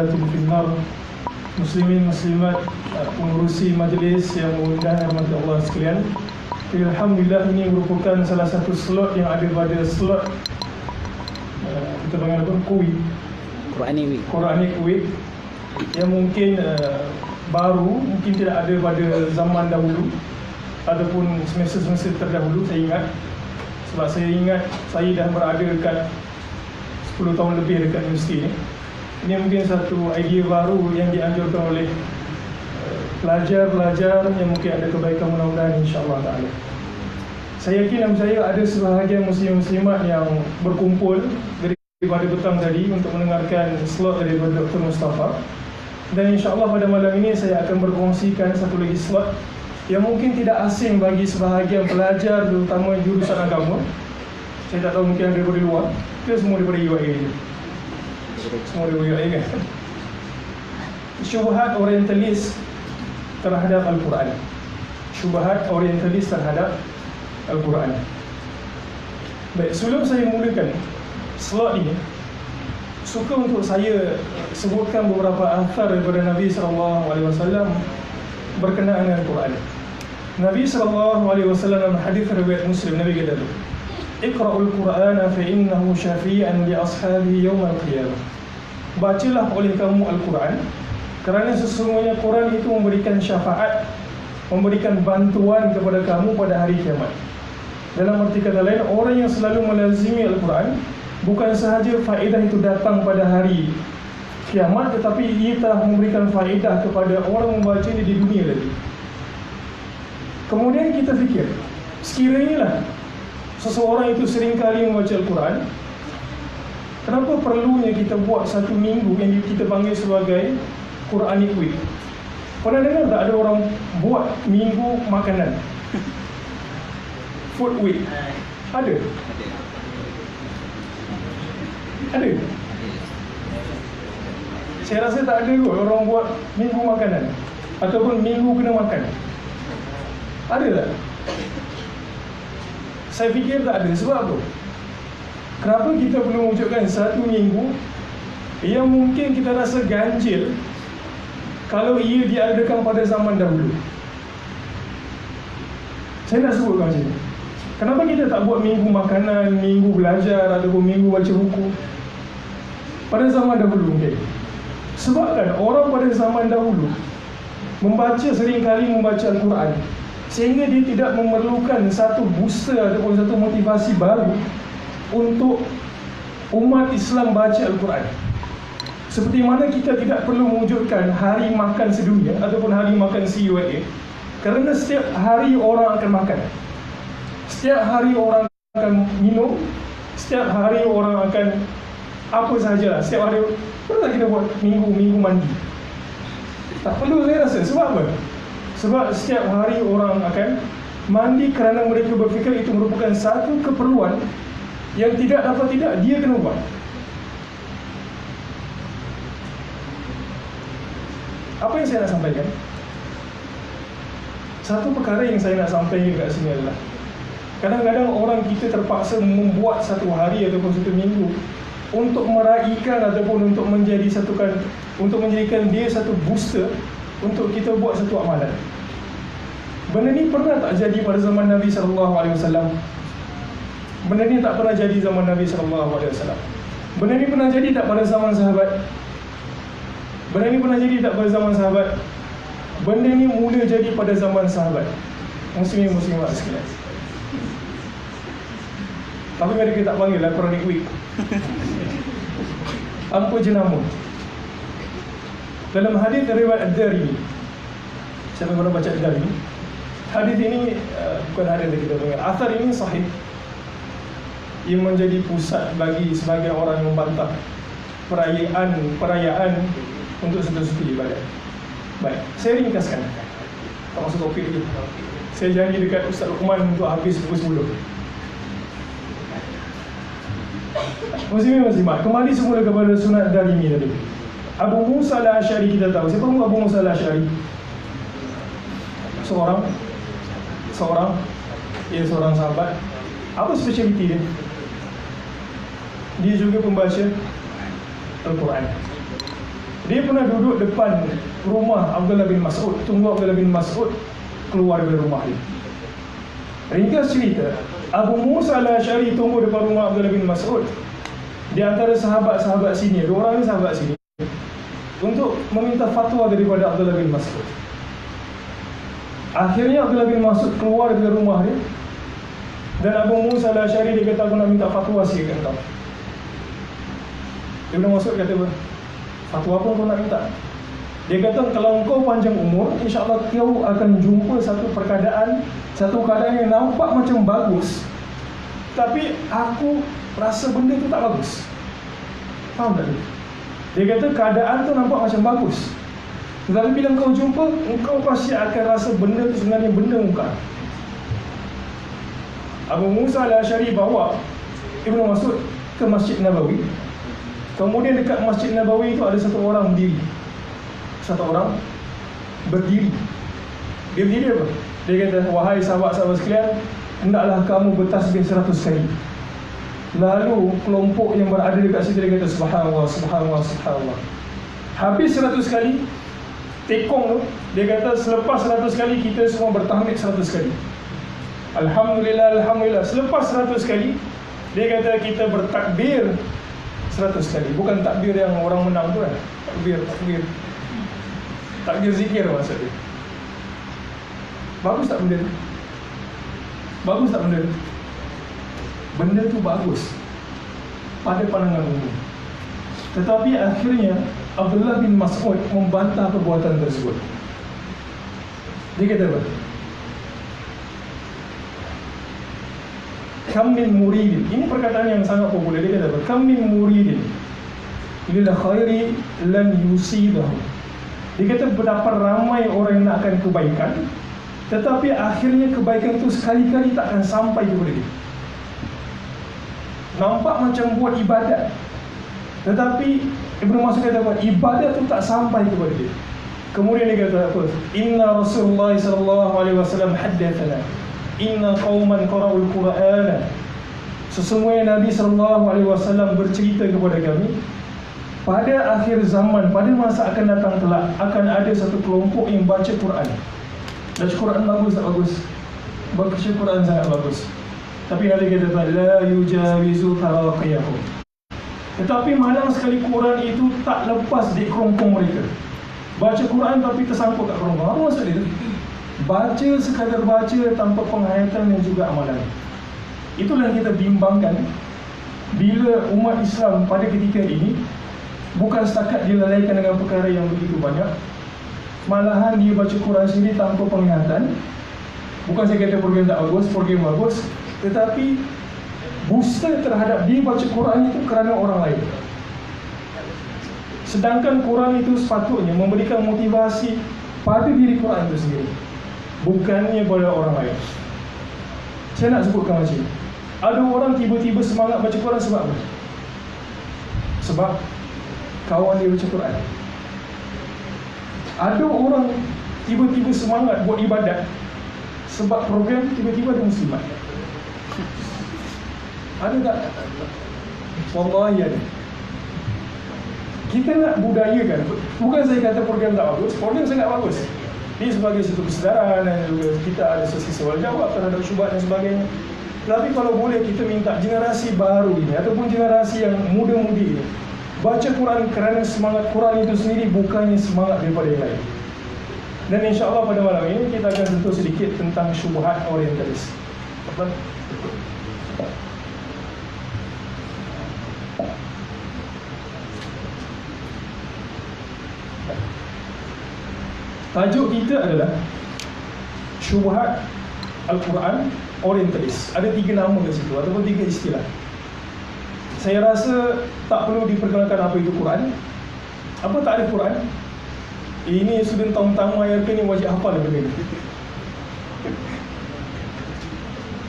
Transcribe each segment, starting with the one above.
Finnar, muslimin muslimat, pengurusi majlis yang mudah dirahmati Allah sekalian. Alhamdulillah, ini merupakan salah satu slot yang ada pada slot kita panggil apa? Quranic Week yang mungkin baru, mungkin tidak ada pada zaman dahulu ataupun semester-semester terdahulu. Saya ingat, sebab saya ingat saya dah berada dekat 10 tahun lebih dekat universiti ni. Ini mungkin satu idea baru yang dianjurkan oleh pelajar-pelajar yang mungkin ada kebaikan, mudah-mudahan insya-Allah taala. Saya yakin dan percaya ada sebahagian muslim-muslimat yang berkumpul daripada petang tadi untuk mendengarkan slot daripada Dr. Mustafa. Dan insya-Allah pada malam ini saya akan berkongsikan satu lagi slot yang mungkin tidak asing bagi sebahagian pelajar, terutama jurusan agama. Saya tak tahu, mungkin ada daripada luar ke semua daripada UIA je. Semua daripada UIA kan? Syubhat orientalis terhadap Al-Quran. Syubhat orientalis terhadap Al-Quran. Baik, sebelum saya mulakan slot ini, suka untuk saya sebutkan beberapa athar daripada Nabi SAW berkenaan dengan Al-Quran. Nabi SAW dalam hadis riwayat Muslim, Nabi kata tu, Iqra'ul Qur'ana fa innahu syafi'an li ashabihi yawmal qiyamah. Bacalah oleh kamu Al-Quran, kerana sesungguhnya Quran itu memberikan syafaat, memberikan bantuan kepada kamu pada hari kiamat. Dalam arti kata lain, orang yang selalu melazimi Al-Quran, bukan sahaja faedah itu datang pada hari kiamat, tetapi ia telah memberikan faedah kepada orang membaca di dunia lagi. Kemudian kita fikir, sekiranya lah seseorang itu sering kali membaca Al-Quran, kenapa perlunya kita buat satu minggu yang kita panggil sebagai Quranic Week? Pernah dengar tak ada orang buat minggu makanan? Food Week. Ada? Ada? Saya rasa tak ada kot orang buat minggu makanan ataupun minggu kena makan. Ada tak? Saya fikir tak ada. Sebab apa? Kenapa kita perlu wujudkan satu minggu yang mungkin kita rasa ganjil kalau ia diadakan pada zaman dahulu? Saya nak sebut macam ni. Kenapa kita tak buat minggu makanan, minggu belajar ataupun minggu baca buku pada zaman dahulu mungkin? Sebab kan orang pada zaman dahulu seringkali membaca Al-Quran, sehingga dia tidak memerlukan satu booster ataupun satu motivasi baru untuk umat Islam baca Al-Quran. Seperti mana kita tidak perlu mewujudkan hari makan sedunia ataupun hari makan CUIA, kerana setiap hari orang akan makan, setiap hari orang akan minum, setiap hari orang akan apa sahajalah, setiap hari. Perlu tak kita buat minggu mandi? Tak perlu, saya rasa. Sebab apa? Sebab setiap hari orang akan mandi kerana mereka berfikir itu merupakan satu keperluan yang tidak dapat tidak dia kena buat. Apa yang saya nak sampaikan? Satu perkara yang saya nak sampaikan kat sini adalah, kadang-kadang orang kita terpaksa membuat satu hari ataupun satu minggu untuk meraihkan ataupun untuk menjadikan dia satu booster untuk kita buat satu amalan. Benda ni pernah tak jadi pada zaman Nabi SAW? Benda ni tak pernah jadi zaman Nabi SAW. Benda ni pernah jadi tak pada zaman sahabat? Benda ni pernah jadi tak pada zaman sahabat? Benda ni mula jadi pada zaman sahabat. Muslimin-muslimat sekalian. Tapi mereka tak panggil lah Quranic Week. Apa jenama? Dalam hadis riwayat Ad-Darimi, siapa pernah baca Ad-Darimi? Hadis ini bukan hadis yang kita dengar. Athar ini sahih. Ia menjadi pusat bagi sebagian orang yang membantah perayaan untuk satu-satu ibadat. Baik, saya ringkaskan. Tak masuk topik dulu. Saya janji dekat Ustaz Luqman untuk habis pukul 10. Muslimin-muslimat, kembali semula kepada sunat Darimi tadi. Abu Musa al-Asy'ari, kita tahu. Siapa Abu Musa al-Asy'ari? Seorang sahabat. Apa spesialiti dia? Dia juga pembaca Al-Quran. Dia pernah duduk depan rumah Abdullah bin Mas'ud, tunggu Abdullah bin Mas'ud keluar dari rumah dia. Ringkas cerita, Abu Musa al-Asy'ari tunggu depan rumah Abdullah bin Mas'ud. Di antara sahabat-sahabat sini, dua orang ni sahabat sini, untuk meminta fatwa daripada Abdullah bin Mas'ud. Akhirnya Abdullah bin Mas'ud keluar dari rumah dia, dan Abu Musa al-Asy'ari dia kata, aku nak minta fatwa sikit kat kau. Ibn Mas'ud kata apa? Fatwa apa kau nak minta? Dia kata, kalau kau panjang umur, insyaAllah kau akan jumpa satu keadaan yang nampak macam bagus, tapi aku rasa benda tu tak bagus. Faham tak? Dia kata keadaan tu nampak macam bagus, tetapi bila kau jumpa, engkau pasti akan rasa benda tu sebenarnya benda muka. Abu Musa al-Asy'ari bawa Ibnu Mas'ud ke Masjid Nabawi. Kemudian dekat Masjid Nabawi itu ada satu orang berdiri. Dia berdiri apa? Dia kata, wahai sahabat-sahabat sekalian, hendaklah kamu bertasbih 100 kali. Lalu kelompok yang berada dekat situ dia kata, subhanallah, subhanallah, subhanallah. Habis 100 kali, tekong tu, dia kata selepas 100 kali kita semua bertahmid 100 kali. Alhamdulillah, Alhamdulillah. Selepas 100 kali, dia kata kita bertakbir 100 kali. Bukan takbir yang orang menang tu kan. Takbir zikir maksud dia. Bagus tak benda tu? Bagus tak benda tu? Benda tu bagus pada pandangan umum. Tetapi akhirnya Abdullah bin Mas'ud membantah perbuatan tersebut. Dia kata apa? Kam min muridin. Ini perkataan yang sangat popular. Dia kata apa? Kam min muridin lil khairi lan yusibahu. Dia kata berapa ramai orang yang nakkan kebaikan, tetapi akhirnya kebaikan itu sekali-kali tak akan sampai kepada dia. Nampak macam buat ibadat, tetapi Ibnu Mas'ud kata apa? Ibadat itu tak sampai kepada dia. Kemudian dia kata apa? Inna Rasulullah sallallahu alaihi wasallam haddatsana inna qauman qara'ul Qur'ana. Sesungguhnya Nabi sallallahu alaihi wasallam bercerita kepada kami, pada akhir zaman, pada masa akan datang kelak, akan ada satu kelompok yang baca Quran. Baca Quran bagus tak bagus? Baca Quran sangat bagus. Tapi Nabi kata, la yujawizu taraqiyahum. Tetapi malang sekali Quran itu tak lepas di kerongkong mereka. Baca Quran tapi tersangkut kat kerongkong. Apa maksud dia tu? Baca sekadar baca tanpa penghayatan dan juga amalan. Itulah yang kita bimbangkan bila umat Islam pada ketika ini bukan setakat dilalaikan dengan perkara yang begitu banyak, malahan dia baca Quran sendiri tanpa penglihatan. Bukan saya kata program tak bagus, program bagus, tetapi booster terhadap dia baca Quran itu kerana orang lain. Sedangkan Quran itu sepatutnya memberikan motivasi pada diri Quran itu sendiri, bukannya pada orang lain. Saya nak sebutkan macam ni. Ada orang tiba-tiba semangat baca Quran sebab apa? Sebab kawan dia baca Quran. Ada orang tiba-tiba semangat buat ibadat sebab program tiba-tiba ada muslimat. Ada tak? Wallahi ada. Kita nak budayakan. Bukan saya kata program tak bagus, program sangat bagus. Ini sebagai satu kesedaran dan juga kita ada sesi soal jawab terhadap syubhat dan sebagainya. Tapi kalau boleh kita minta generasi baru ini ataupun generasi yang muda-mudi ini baca Quran kerana semangat Quran itu sendiri, bukannya semangat daripada yang lain. Dan insya-Allah pada malam ini kita akan sentuh sedikit tentang syubhat orientalis. Tajuk kita adalah syubhat Al-Quran orientalis. Ada 3 nama di situ ataupun 3 istilah. Saya rasa tak perlu diperkenalkan apa itu Quran. Apa takrif Quran? Ini student tahun pertama yang ni wajib hafal benda ni.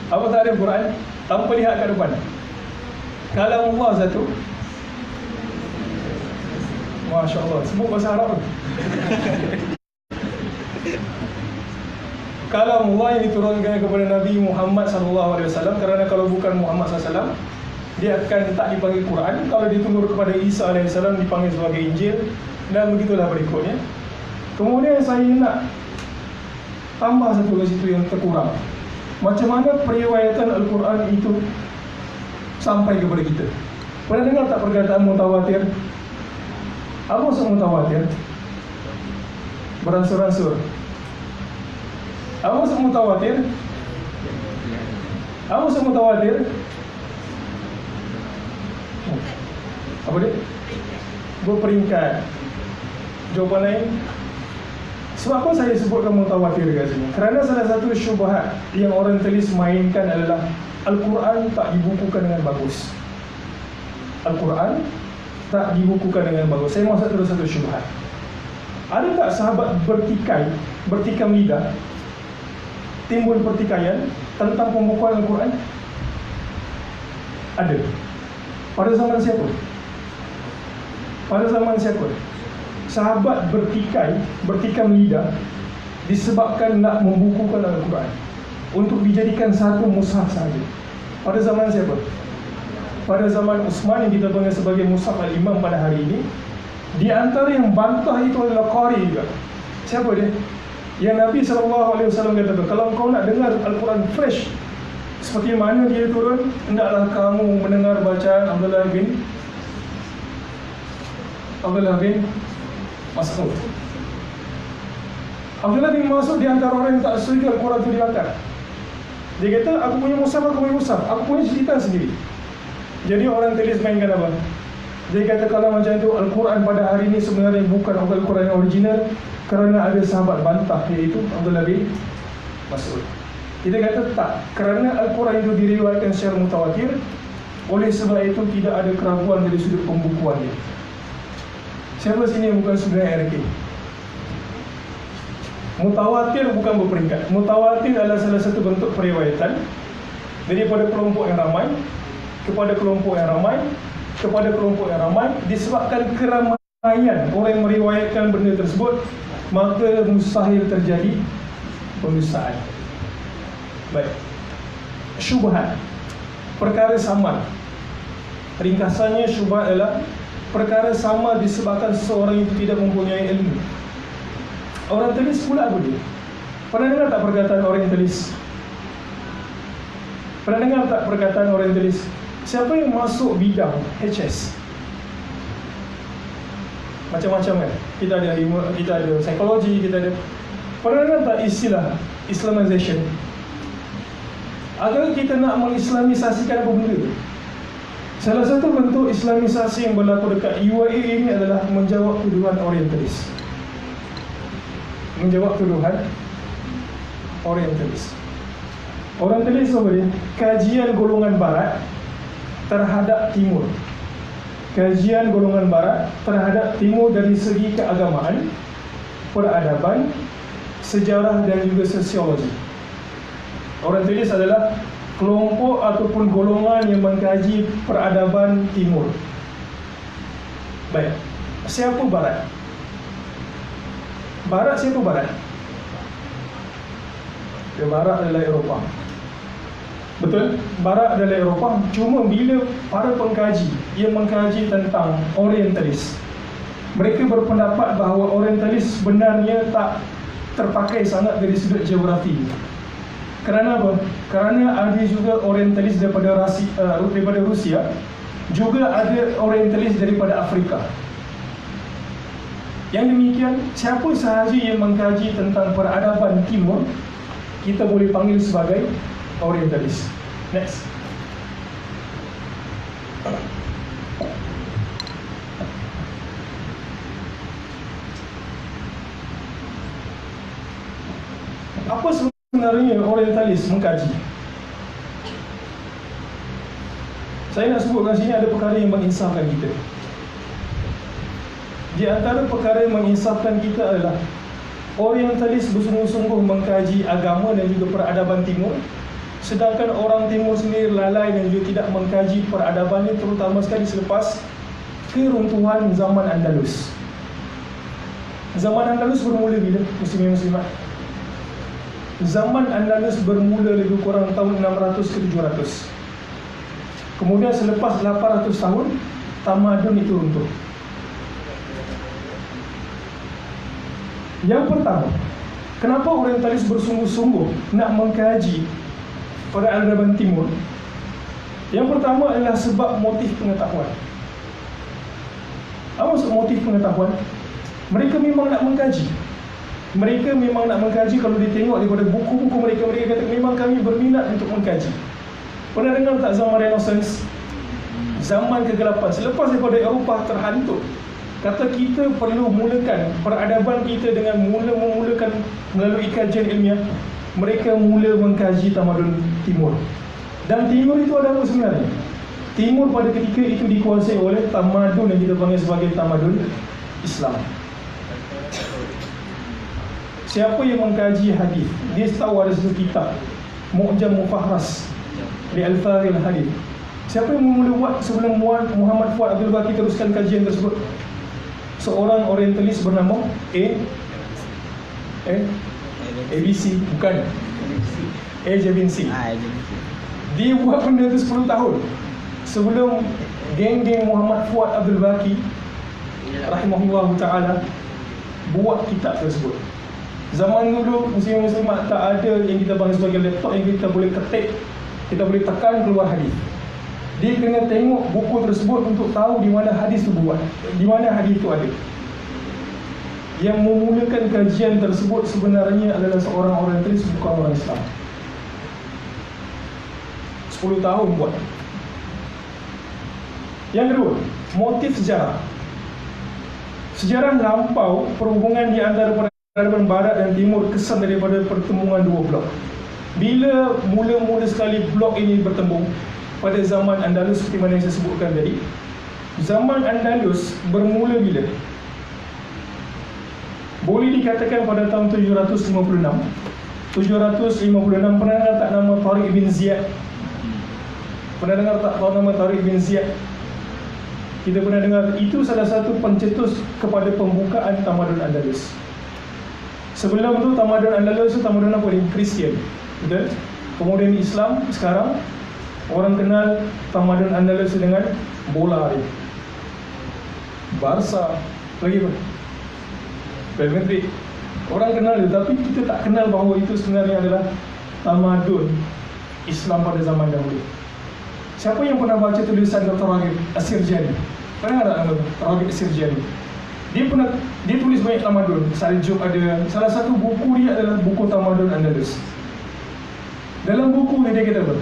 Apa takrif Quran? Tanpa lihat kat depan. Kalamullah satu. Masya Allah, sebut bahasa Arab. Kalamullah yang diturunkan kepada Nabi Muhammad SAW. Kerana kalau bukan Muhammad SAW, dia akan tak dipanggil Quran. Kalau diturunkan kepada Isa AS dipanggil sebagai Injil. Dan begitulah berikutnya. Kemudian saya nak tambah satu kat situ yang terkurang. Macam mana periwayatan Al-Quran itu sampai kepada kita? Pernah dengar tak perkataan mutawatir? Apa maksud mutawatir? Beransur-ansur. Apa maksud mutawatir? Apa maksud mutawatir? Apa dia? Berperingkat. Jawapan lain? Sebab apa saya sebutkan mutawatir kat sini? Kerana salah satu syubhat yang orang tulis mainkan adalah Al-Quran tak dibukukan dengan bagus. Al-Quran tak dibukukan dengan bagus. Saya maksud terus satu syubhat. Ada tak sahabat bertikam lidah, timbul pertikaian tentang pembukuan Al-Quran? Ada. Pada zaman siapa? Pada zaman siapa? Sahabat bertikam lidah disebabkan nak membukukan Al-Quran untuk dijadikan satu mushaf sahaja. Pada zaman siapa? Pada zaman Uthman yang kita panggil sebagai mushaf al-Imam pada hari ini. Di antara yang bantah itu adalah Qari juga. Siapa dia? Yang Nabi SAW kata, kalau kau nak dengar Al-Quran fresh seperti mana dia turun, hendaklah kamu mendengar bacaan Abdullah bin Mas'ud. Abdullah bin Mas'ud di antara orang yang tak setuju Al-Quran itu dibakar. Dia kata, aku punya mushaf, aku punya cerita sendiri. Jadi orang tulis mainkan apa? Dia kata kalau macam itu Al-Quran pada hari ini sebenarnya bukan Al-Quran yang original, kerana ada sahabat bantah, iaitu Abdullah bin Mas'ud. Kita kata tak, kerana Al-Quran itu diriwayatkan secara mutawatir, oleh sebab itu tidak ada keraguan dari sudut pembukuannya. Siapa sini yang bukan sebenarnya RK? Mutawatir bukan berperingkat. Mutawatir adalah salah satu bentuk periwayatan daripada kelompok yang ramai kepada kelompok yang ramai kepada kelompok yang ramai, disebabkan keramaian orang yang meriwayatkan benda tersebut, maka mustahil terjadi pendustaan. Baik. Syubhat, perkara samar. Ringkasannya, syubhat adalah perkara samar disebabkan seseorang itu tidak mempunyai ilmu. Orang tulis pula apa dia? Pernah dengar tak perkataan orang tulis? Pernah dengar tak perkataan orang tulis? Siapa yang masuk bidang HS? Macam-macam kan? Kita ada psikologi, kita ada. Pernah dengar tak istilah Islamization? Agar kita nak mengislamisasikan apa benda? Salah satu bentuk islamisasi yang berlaku dekat UAE ini adalah menjawab tuduhan orientalis. Menjawab tuduhan orientalis. Orientalis apa dia? Kajian golongan barat terhadap timur. Kajian golongan barat terhadap timur dari segi keagamaan, peradaban, sejarah dan juga sosiologi. Orientalis adalah kelompok ataupun golongan yang mengkaji peradaban timur. Baik, siapa barat? Barat siapa barat? Ya, barat adalah Eropah. Betul? Barat adalah Eropah. Cuma bila para pengkaji yang mengkaji tentang orientalis, mereka berpendapat bahawa orientalis sebenarnya tak terpakai sangat dari sudut geografi. Kerana apa? Kerana ada juga orientalis daripada Rusia, juga ada orientalis daripada Afrika. Yang demikian, siapa sahaja yang mengkaji tentang peradaban timur, kita boleh panggil sebagai orientalis. Next. Apa sebenarnya orientalis mengkaji? Saya nak sebutkan sini ada perkara yang menginsafkan kita. Di antara perkara yang menginsafkan kita adalah orientalis bersungguh-sungguh mengkaji agama dan juga peradaban timur, sedangkan orang timur sendiri lalai dan juga tidak mengkaji peradabannya, terutama sekali selepas keruntuhan zaman Andalus. Zaman Andalus bermula bila? Muslimin muslimat. Zaman Andalus bermula lebih kurang tahun 600 ke 700. Kemudian selepas 800 tahun, tamadun itu runtuh. Yang pertama, kenapa orientalis bersungguh-sungguh nak mengkaji peradaban timur? Yang pertama adalah sebab motif pengetahuan. Apa maksud motif pengetahuan? Mereka memang nak mengkaji. Mereka memang nak mengkaji. Kalau ditengok daripada buku-buku mereka, mereka kata memang kami berminat untuk mengkaji. Pernah dengar tak zaman Renaissance? Zaman kegelapan selepas daripada Eropah terhantuk, kata kita perlu mulakan peradaban kita dengan memulakan melalui kajian ilmiah. Mereka mula mengkaji tamadun timur. Dan timur itu ada apa sebenarnya? Timur pada ketika itu dikuasai oleh tamadun yang kita panggil sebagai tamadun Islam. Siapa yang mengkaji hadis, dia tahu ada satu kitab Mu'jam Mufahras di Al-Faril Hadith. Siapa yang mula buat sebelum Muhammad Fuad Abdul Baqi teruskan kajian tersebut? Seorang orientalis bernama ABC, bukan Jabinsi. Dia buat benda itu 10 tahun sebelum geng-geng Muhammad Fuad Abdul Baqi rahimahullah ta'ala buat kitab tersebut. Zaman dulu muslim-muslimat tak ada yang kita panggil sebagai laptop yang kita boleh ketik, kita boleh tekan keluar hadis. Dia kena tengok buku tersebut untuk tahu di mana hadis itu buat, di mana hadis itu ada. Yang memulakan kajian tersebut sebenarnya adalah seorang orientalis, bukan orang Islam. 10 tahun buat. Yang kedua, motif sejarah. Sejarah lampau perhubungan di antara peradaban barat dan timur kesan daripada pertemuan dua blok. Bila mula-mula sekali blok ini bertemu pada zaman Andalus seperti mana yang saya sebutkan tadi. Zaman Andalus bermula bila? Boleh dikatakan pada tahun 756. 756, pernah dengar tak nama Tariq bin Ziyad? Pernah dengar tak nama Tariq bin Ziyad? Kita pernah dengar, itu salah satu pencetus kepada pembukaan tamadun Andalus. Sebelum tu tamadun Andalus tu tamadun apa ni? Kristian. Betul? Kemudian Islam. Sekarang orang kenal tamadun Andalus dengan bola ni, Barca, lagi apa? Real Madrid. Orang kenal dia, tapi kita tak kenal bahawa itu sebenarnya adalah tamadun Islam pada zaman dahulu. Siapa yang pernah baca tulisan Dr. Raghib As-Sirjani? Pernah tak nama Raghib As-Sirjani? Dia tulis banyak tamadun. Saljuk ada. Salah satu buku dia adalah buku Tamadun Andalus. Dalam buku ni dia kata apa?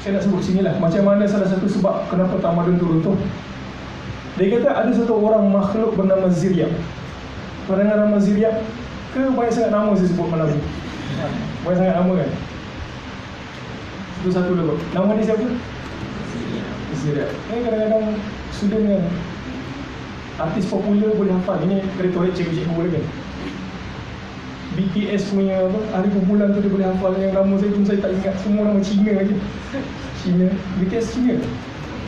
Saya nak sebut sinilah macam mana salah satu sebab kenapa tamadun tu runtuh. Dia kata ada satu orang makhluk bernama Ziryak. Pernah dengar nama Ziryak? Ke banyak sangat nama saya sebut malam ni? Banyak sangat nama kan? Satu-satu dulu. Nama dia siapa? Ziryak. Ini kadang-kadang student kan, artis popular boleh hafal. Ini retorik cikgu-cikgu boleh kan? BTS punya apa, hari perbulan tu dia boleh hafal. Yang nama saya pun saya tak ingat. Semua nama Cina aja. Cina. BTS Cina?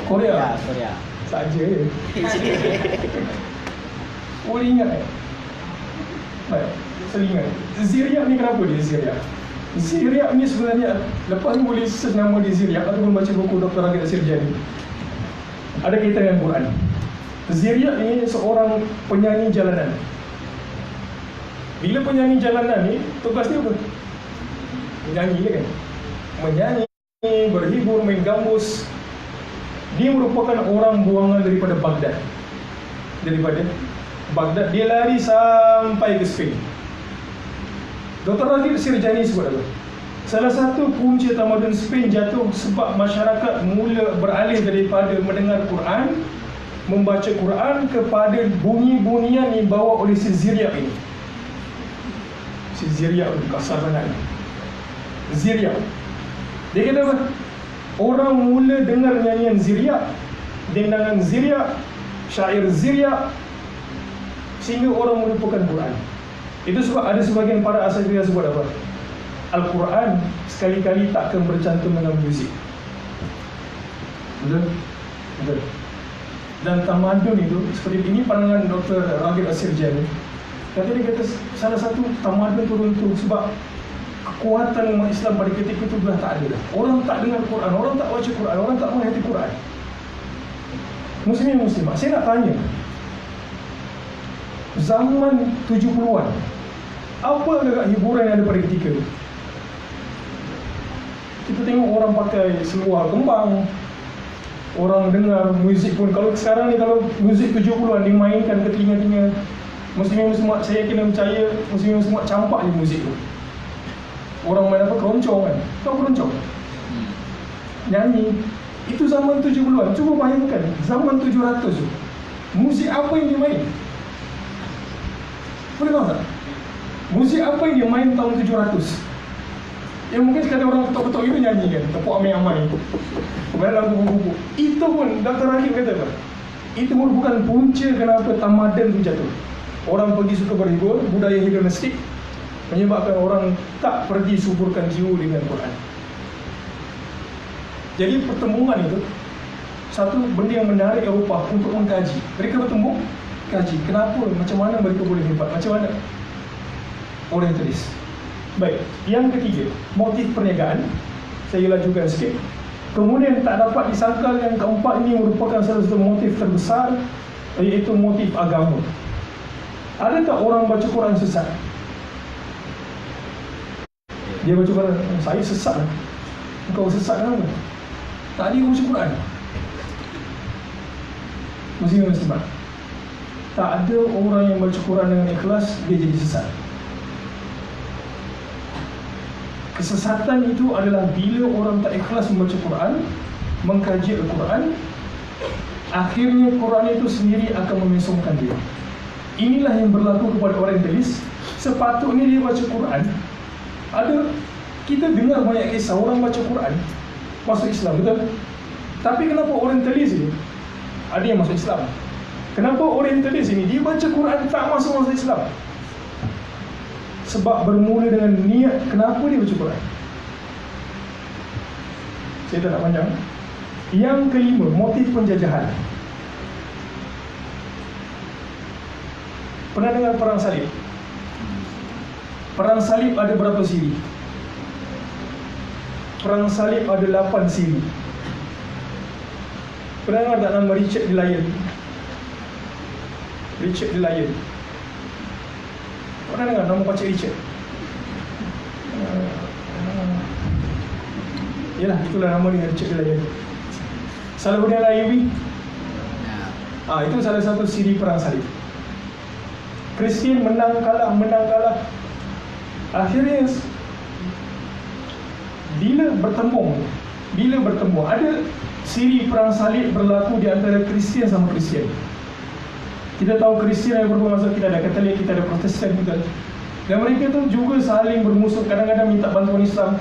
Korea? Ya, Korea. Saja je. Boleh ingat kan? Baik, saya ingat. Ziryak ni kenapa dia Ziryak? Ziryak ni sebenarnya, lepas ni boleh search nama dia Ziryak ataupun baca buku Dr. Raghib As-Sirjani. Ada kaitan dengan Quran. Ziryak ni seorang penyanyi jalanan. Bila penyanyi jalanan ni, tugas dia apa? Menyanyi kan? Menyanyi, berhibur, main gambus. Dia merupakan orang buangan daripada Baghdad. Dia lari sampai ke Spain. Dr. Raghib As-Sirjani sebut apa? Salah satu punca tamadun Spain jatuh sebab masyarakat mula beralih daripada mendengar Quran, membaca Quran kepada bunyi-bunyian yang dibawa oleh si Ziryak ini. Si Ziryak ni kasar sangat. Ziryak. Dia kata apa? Orang mula dengar nyanyian Ziryak, dendangan Ziryak, syair Ziryak, sehingga orang melupakan Quran. Itu sebab ada sebahagian para asatidz sebut apa? Al-Quran sekali-kali takkan bercantum dengan muzik. Betul? Betul. Dan tamadun itu seperti ini pandangan Dr. Raghib As-Sirjani. Dia kata salah satu tamadun tu runtuh sebab kekuatan umat Islam pada ketika itu dah tak ada dah. Orang tak dengar Quran, orang tak baca Quran, orang tak menghayati Quran. Muslimin muslimat, saya nak tanya, zaman 70-an. Apa agak hiburan yang ada pada ketika itu? Kita tengok orang pakai seluar kembang, orang dengar muzik pun. Kalau sekarang ni, kalau muzik 70-an dimainkan ke telinga-telinga Muslim-Muslim, saya kena percaya Muslim-Muslim campak je muzik tu. Orang main apa? Keroncong kan? Tahu keroncong? Nyanyi. Itu zaman 70-an. Cuba bayangkan, zaman 700 tu, muzik apa yang dia main? Boleh tahu tak? Muzik apa yang dia main tahun 700? Yang mungkin sekadar orang ketok-ketok itu nyanyi kan, tepuk amai-amai, kemudian lagu buku. Itu pun Dr. Rahim kata apa? Itu merupakan punca kenapa tamadun itu jatuh. Orang pergi suka berhibur, budaya hedonistik menyebabkan orang tak pergi suburkan jiwa dengan Quran. Jadi pertembungan itu satu benda yang menarik Eropah untuk mengkaji. Mereka bertembung, kaji kenapa, macam mana mereka boleh hebat, macam mana Orientalis. Baik, yang ketiga, motif perniagaan. Saya lajukan sikit. Kemudian tak dapat disangkal yang keempat ini merupakan salah satu motif terbesar, iaitu motif agama. Adakah orang baca Quran sesat? Dia baca Quran, saya sesat. Engkau sesat kenapa? Tak ada baca Quran. Mesti sebab tak ada orang yang baca Quran dengan ikhlas, dia jadi sesat. Kesesatan itu adalah bila orang tak ikhlas membaca Quran, mengkaji Al-Quran, akhirnya Quran itu sendiri akan memesongkan dia. Inilah yang berlaku kepada Orientalis. Sepatutnya dia baca Quran. Kita dengar banyak kisah orang baca Quran masuk Islam, betul? Tapi kenapa Orientalis ini ada yang masuk Islam? Kenapa Orientalis ini dia baca Quran tak masuk Islam? Sebab bermula dengan niat kenapa dia baca Quran. Saya tak nak panjang. Yang kelima, motif penjajahan. Pernah dengar perang salib? Perang salib ada berapa siri? Perang salib ada 8 siri. Pernah dengar tak nama Richard the Lion? Richard the Lion. Pernah dengar nama Pakcik Richard? Yalah, itulah nama dia, Richard the Lion. Salahuddin Al-Ayyubi. Itu salah satu siri perang salib. Kristian menang kalah. Akhirnya bila bertembung ada siri perang salib berlaku di antara Kristian sama Kristian. Kita tahu Kristian yang bermasuk, kita ada Katolik, kita ada Protestan juga. Dan mereka tu juga saling bermusuh, kadang-kadang minta bantuan Islam.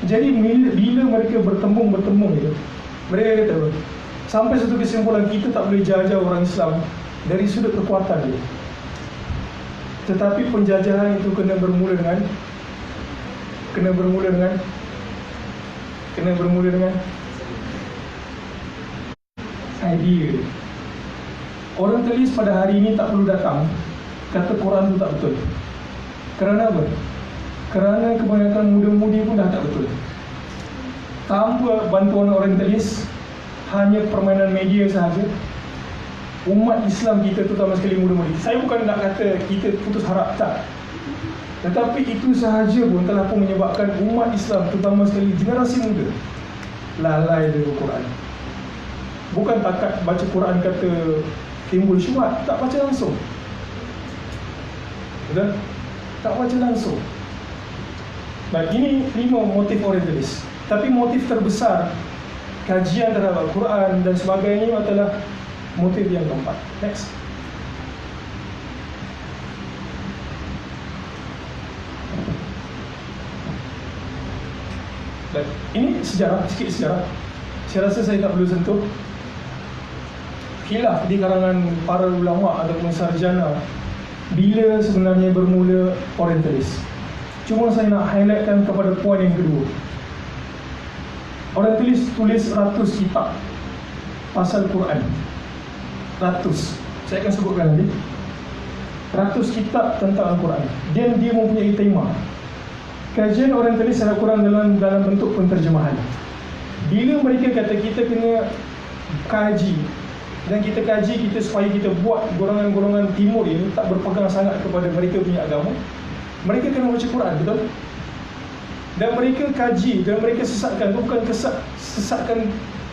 Jadi bila mereka bertembung itu, mereka kata apa? Sampai satu kesimpulan, kita tak boleh jajah orang Islam dari sudut kekuatan dia. Tetapi penjajahan itu kena bermula dengan idea. Orientalis pada hari ini tak perlu datang kata Quran itu tak betul. Kerana apa? Kerana kebanyakan muda-mudi pun dah tak betul. Tanpa bantuan Orientalis, hanya permainan media sahaja, umat Islam kita, terutama sekali muda-mudi, saya bukan nak kata kita putus harap, tak. Tetapi itu sahaja pun telah pun menyebabkan umat Islam, terutama sekali generasi muda, lalai dari Quran. Bukan takat baca Quran kata timbul syubhat, tak baca langsung. Betul? Tak baca langsung. Baik, ini 5 motif Orientalis. Tapi motif terbesar kajian terhadap Al-Quran dan sebagainya adalah motif yang keempat. Next. Baik, ini sikit sejarah. Saya rasa saya tak perlu sentuh. Khilaf di kalangan para ulama ataupun sarjana bila sebenarnya bermula Orientalis. Cuma saya nak highlightkan kepada poin yang kedua. Orientalis tulis ratus kitab pasal Quran. Ratus. Saya akan sebutkan nanti. Ratus kitab tentang Al-Quran. Dan dia mempunyai tema. Kajian Orientalis terhadap Quran dalam bentuk penterjemahan. Bila mereka kata kita kena kaji dan kita kaji supaya kita buat golongan-golongan timur ini tak berpegang sangat kepada mereka punya agama. Mereka kena baca Quran, betul? Dan mereka kaji dan mereka sesatkan. Itu bukan sesatkan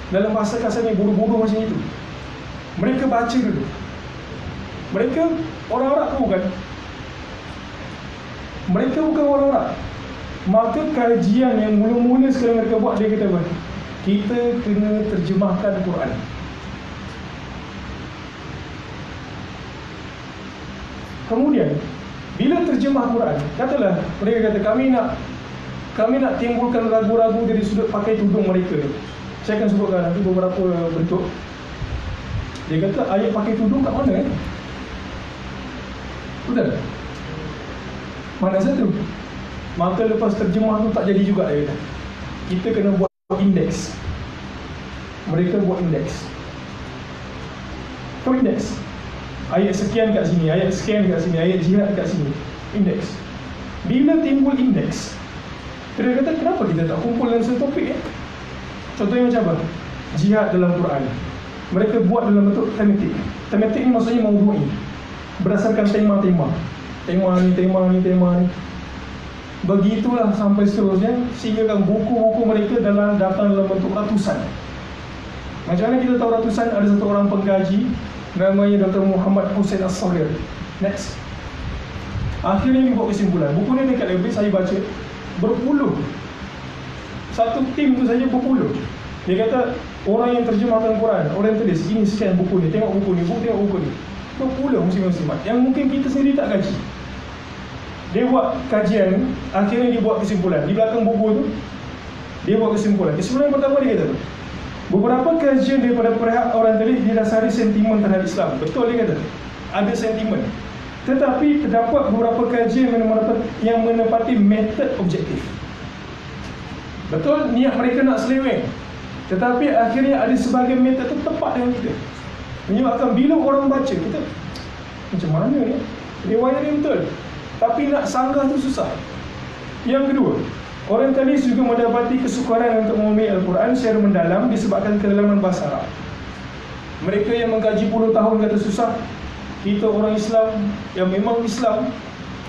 dalam bahasa kasarnya bodoh-bodoh macam itu. Mereka baca dulu. Mereka orang Arab pun bukan. Mereka bukan orang Arab. Maka kajian yang mula-mula sekali mereka buat, dia kata apa? Kita kena terjemahkan Quran. Kemudian bila terjemah Quran, katalah mereka kata kami nak timbulkan ragu-ragu dari sudut pakai tudung mereka. Saya akan sebutkan nanti beberapa bentuk. Dia kata ayat pakai tudung kat mana? Betul? Mana satu? Maka lepas terjemah tu tak jadi juga, dia kata. Kita kena buat indeks. Mereka buat indeks. Kau indeks. Ayat sekian kat sini, ayat sekian kat sini, ayat jihad kat sini. Indeks. Bila timbul indeks, dia kata kenapa kita tak kumpul dalam satu topik? Contohnya macam apa? Jihad dalam Quran. Mereka buat dalam bentuk tematik. Tematik ni maksudnya maudhu'i, berdasarkan tema-tema. Tema ni. Begitulah sampai seterusnya, sehingga kan buku-buku mereka datang dalam bentuk ratusan. Macam mana kita tahu ratusan? Ada satu orang pengkaji namanya Dr. Muhammad Hussein As-Saghir. Next. Akhirnya dia buat kesimpulan. Buku ni dekat library, saya baca berpuluh. Satu tim tu saja berpuluh. Dia kata orang yang terjemahkan Quran, orang yang tulis, ini sekian buku ni, tengok buku ni, tengok buku ni. Berpuluh muslim-muslimat yang mungkin kita sendiri tak kaji. Dia buat kajian, akhirnya dia buat kesimpulan. Di belakang buku tu, dia buat kesimpulan. Kesimpulan pertama dia kata, beberapa kajian daripada pihak orang tadi didasari sentimen terhadap Islam. Betul dia kata, ada sentimen. Tetapi terdapat beberapa kajian yang menepati metod objektif. Betul, niat mereka nak seleweng. Tetapi akhirnya ada sebahagian metod tu tepat dengan kita. Menyebabkan bila orang baca, kita macam mana ni? Riwayat ni betul, tapi nak sanggah tu susah. Yang kedua, orientalis juga mendapati kesukaran untuk memahami Al-Quran secara mendalam disebabkan kedalaman bahasa Arab. Mereka yang mengkaji puluh tahun kata susah. Kita orang Islam yang memang Islam,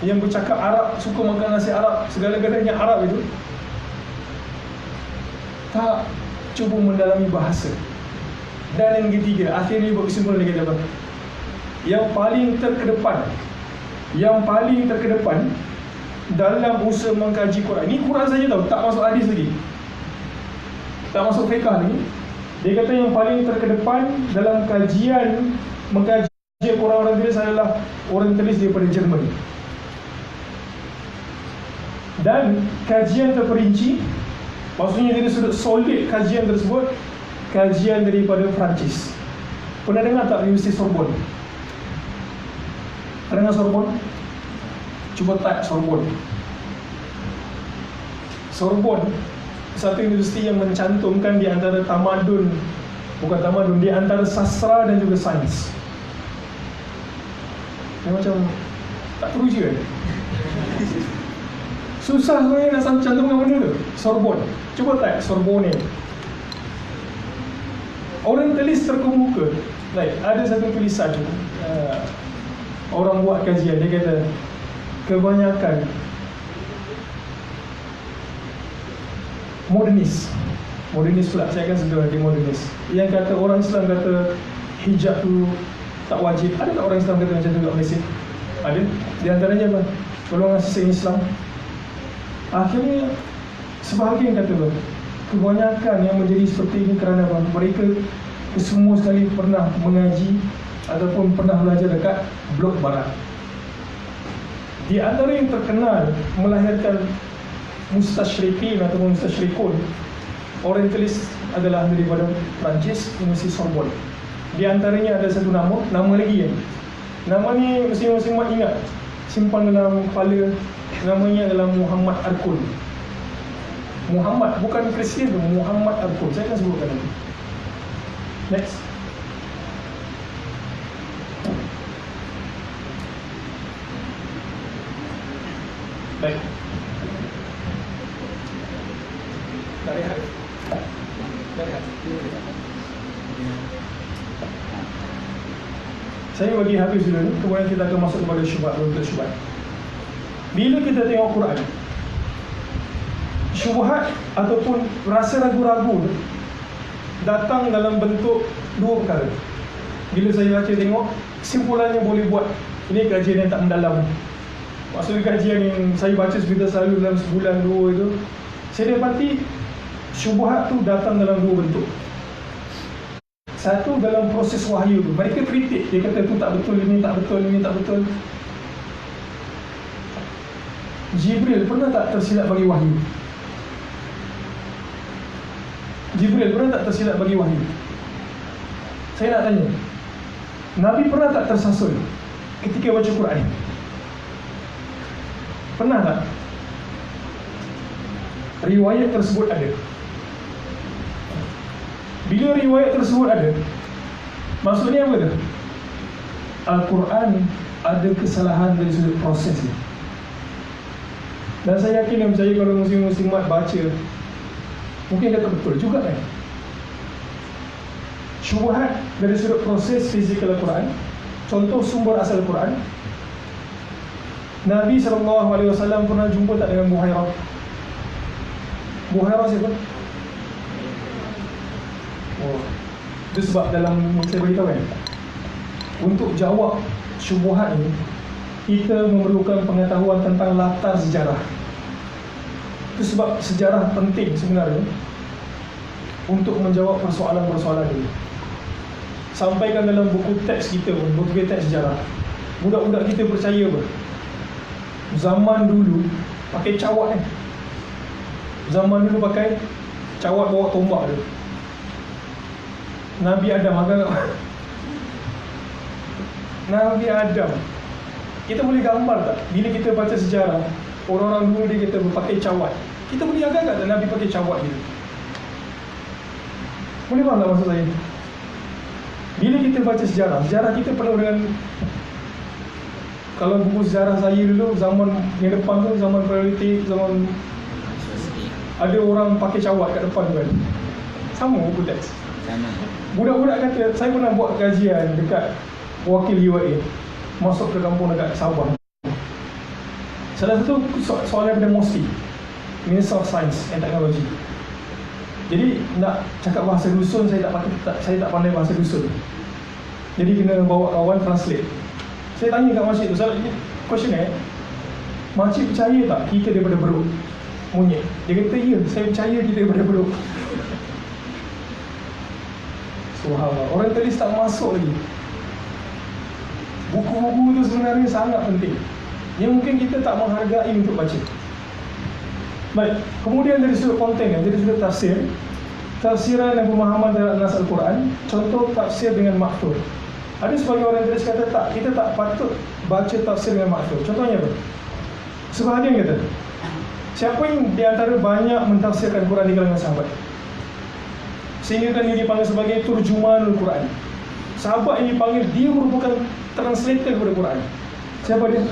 yang bercakap Arab, suka makan nasi Arab, segala-galanya Arab itu, tak cuba mendalami bahasa. Dan yang ketiga, akhirnya buat kesimpulan dia kata apa? Yang paling terkedepan dalam usaha mengkaji Quran. Ini Quran saja tahu, tak masuk hadis lagi, tak masuk fiqh lagi. Dia kata yang paling terkedepan dalam kajian mengkaji orang tulis adalah orang tulis daripada Jerman. Dan kajian terperinci, maksudnya dari sudut solid kajian tersebut, kajian daripada Perancis. Pernah dengar tak Universiti Sorbonne? Pernah dengar Sorbonne? Cuba type Sorbonne. Sorbonne satu universiti yang mencantumkan di antara di antara sastra dan juga sains. Dia macam tak teruja kan? Susah sebenarnya nak cantumkan benda tu. Sorbonne. Cuba type Sorbonne. Orang tulis terkemuka. Ada satu tulisan orang buat kajian, dia kata kebanyakan modernis pula, saya akan sebut nanti modernis, yang kata orang Islam kata hijab tu tak wajib. Ada tak orang Islam kata macam tu kat Malaysia? Ada. Di antaranya apa? Golongan sesat Islam. Akhirnya sebahagian kata apa? Kebanyakan yang menjadi seperti ini kerana apa? Mereka semua sekali pernah mengaji ataupun pernah belajar dekat blok barat. Di antara yang terkenal melahirkan mustashrikin ataupun mustashrikun, orientalis adalah daripada Perancis, Universiti Sorbonne. Di antaranya ada satu nama lagi ya. Nama ni masing-masing ingat, simpan dalam kepala. Namanya adalah Muhammad Arkun. Muhammad, bukan Kristian tu, Muhammad Arkun. Saya akan sebutkan nanti. Next. Baik. Dah rehat. Saya bagi habis dulu ni, kemudian kita akan masuk kepada syubhat, untuk syubhat. Bila kita tengok Quran, syubhat ataupun rasa ragu-ragu datang dalam bentuk dua perkara. Bila saya baca tengok, kesimpulannya boleh buat ini kajian yang tak mendalam. Maksudnya kajian yang saya baca sebentar selalu dalam sebulan dua itu, saya dapati syubhat tu datang dalam dua bentuk. Satu, dalam proses wahyu tu, mereka kritik, dia kata tu tak betul, ini tak betul, ini tak betul. Jibril pernah tak tersilap bagi wahyu? Jibril pernah tak tersilap bagi wahyu? Saya nak tanya, Nabi pernah tak tersasul ketika baca Quran? Pernah tak? Riwayat tersebut ada. Bila riwayat tersebut ada, maksudnya apa tu? Al-Quran ada kesalahan dari sudut prosesnya. Dan saya yakin dan percaya kalau muslim-muslimat baca, mungkin kata betul juga kan. Syubhat dari sudut proses fizikal Al-Quran. Contoh sumber asal Al-Quran, Nabi SAW pernah jumpa tak dengan Buhairah? Buhairah siapa? Oh, itu sebab dalam saya beritahu kan, untuk jawab syubhat ini, kita memerlukan pengetahuan tentang latar sejarah. Itu sebab sejarah penting sebenarnya untuk menjawab persoalan-persoalan ini. Sampaikan dalam buku teks kita pun, buku teks sejarah. Budak-budak kita percaya apa? Zaman dulu pakai cawat kan? Zaman dulu pakai cawat bawa tombak tu. Nabi Adam agak Nabi Adam, kita boleh gambar tak? Bila kita baca sejarah, orang-orang dulu dia kata pakai cawat, kita boleh agak tak Nabi pakai cawat gitu? Boleh faham tak maksud saya? Bila kita baca sejarah, sejarah kita penuh dengan, kalau buku sejarah saya dulu, zaman yang depan tu, zaman prioritik, zaman ada orang pakai cawat kat depan tu kan. Sama buku teks. Sama. Budak-budak kata, saya pernah buat kajian dekat wakil UAE, masuk ke kampung dekat Sabah. Salah satu soalan daripada MOSI, Minister of Science and Technology. Jadi nak cakap bahasa dusun, saya tak pandai bahasa dusun. Jadi kena bawa kawan translate. Saya tanya kat makcik tu, question makcik percaya tak kita daripada beruk monyet? Dia kata ya, saya percaya kita daripada beruk. Subhanallah, orang tulis tak masuk lagi. Buku-buku tu sebenarnya sangat penting, yang mungkin kita tak menghargai untuk baca. Baik, kemudian dari sudut konten, dari sudut tafsir, tafsiran dan pemahaman terhadap nas Al-Quran. Contoh tafsir dengan ma'thur. Ada sebagian orang tulis kata tak, kita tak patut baca tafsir dengan ma'thur. Contohnya apa? Sebahagian kata, siapa yang di antara banyak mentafsirkan Quran di kalangan sahabat, sehingga kan dia dipanggil sebagai turjumanul Quran. Sahabat yang dipanggil, dia merupakan translator kepada Quran. Siapa dia?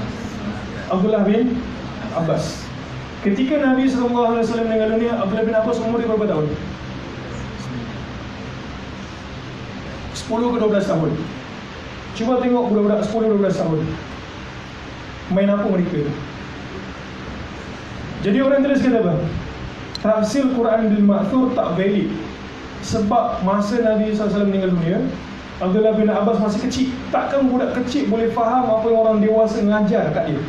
Abdullah bin Abbas. Ketika Nabi SAW meninggal dunia, Abdullah bin Abbas umur dia berapa tahun? 10 ke 12 tahun. Cuba tengok budak-budak 10-12 tahun main apa mereka. Jadi orang tulis kata apa? Tafsir Quran bil ma'thur tak valid, sebab masa Nabi SAW meninggal dunia, Abdullah bin Abbas masih kecil. Takkan budak kecil boleh faham apa yang orang dewasa ngajar kat dia.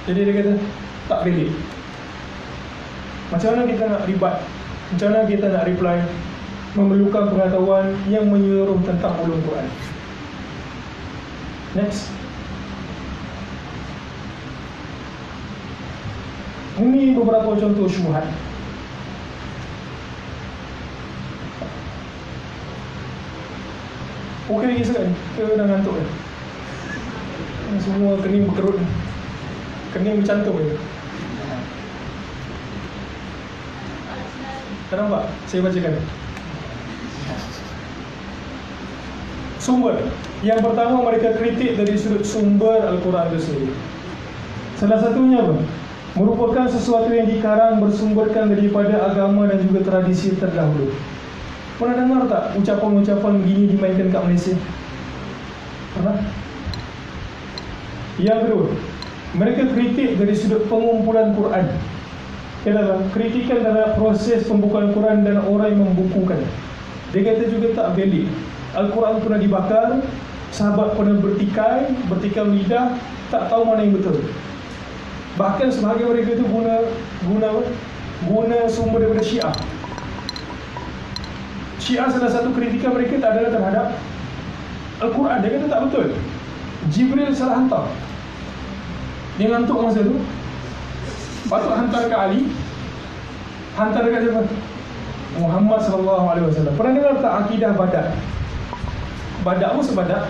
Jadi dia kata tak valid. Macam mana kita nak ribat? Macam mana kita nak reply? Memerlukan pengetahuan yang menyeluruh tentang ulum Quran. Next. Ini beberapa contoh syubhat. Okey lagi sekali, ke dah ngantuk ni? Semua kening berkerut ni. Kening bercantum ni. Tak nampak? Saya bacakan. Sumber. Yang pertama, mereka kritik dari sudut sumber Al-Quran itu sendiri. Salah satunya apa? Merupakan sesuatu yang dikarang bersumberkan daripada agama dan juga tradisi terdahulu. Pernah dengar tak ucapan-ucapan begini dimainkan kat Malaysia? Pernah? Yang kedua, mereka kritik dari sudut pengumpulan Quran. Kritikan terhadap proses pembukaan Quran dan orang yang membukukan. Dia kata juga tak valid. Al-Quran pernah dibakar, sahabat pernah bertikai lidah, tak tahu mana yang betul. Bahkan sebahagian mereka itu guna sumber daripada Syiah. Syiah salah satu kritikan mereka tak adalah terhadap Al-Quran. Dia kata tak betul, Jibril salah hantar. Dia ngantuk masa tu, patut hantar ke Ali, hantar dekat siapa? Muhammad SAW. Pernah dengar tak akidah badak? Badak apa sebadak?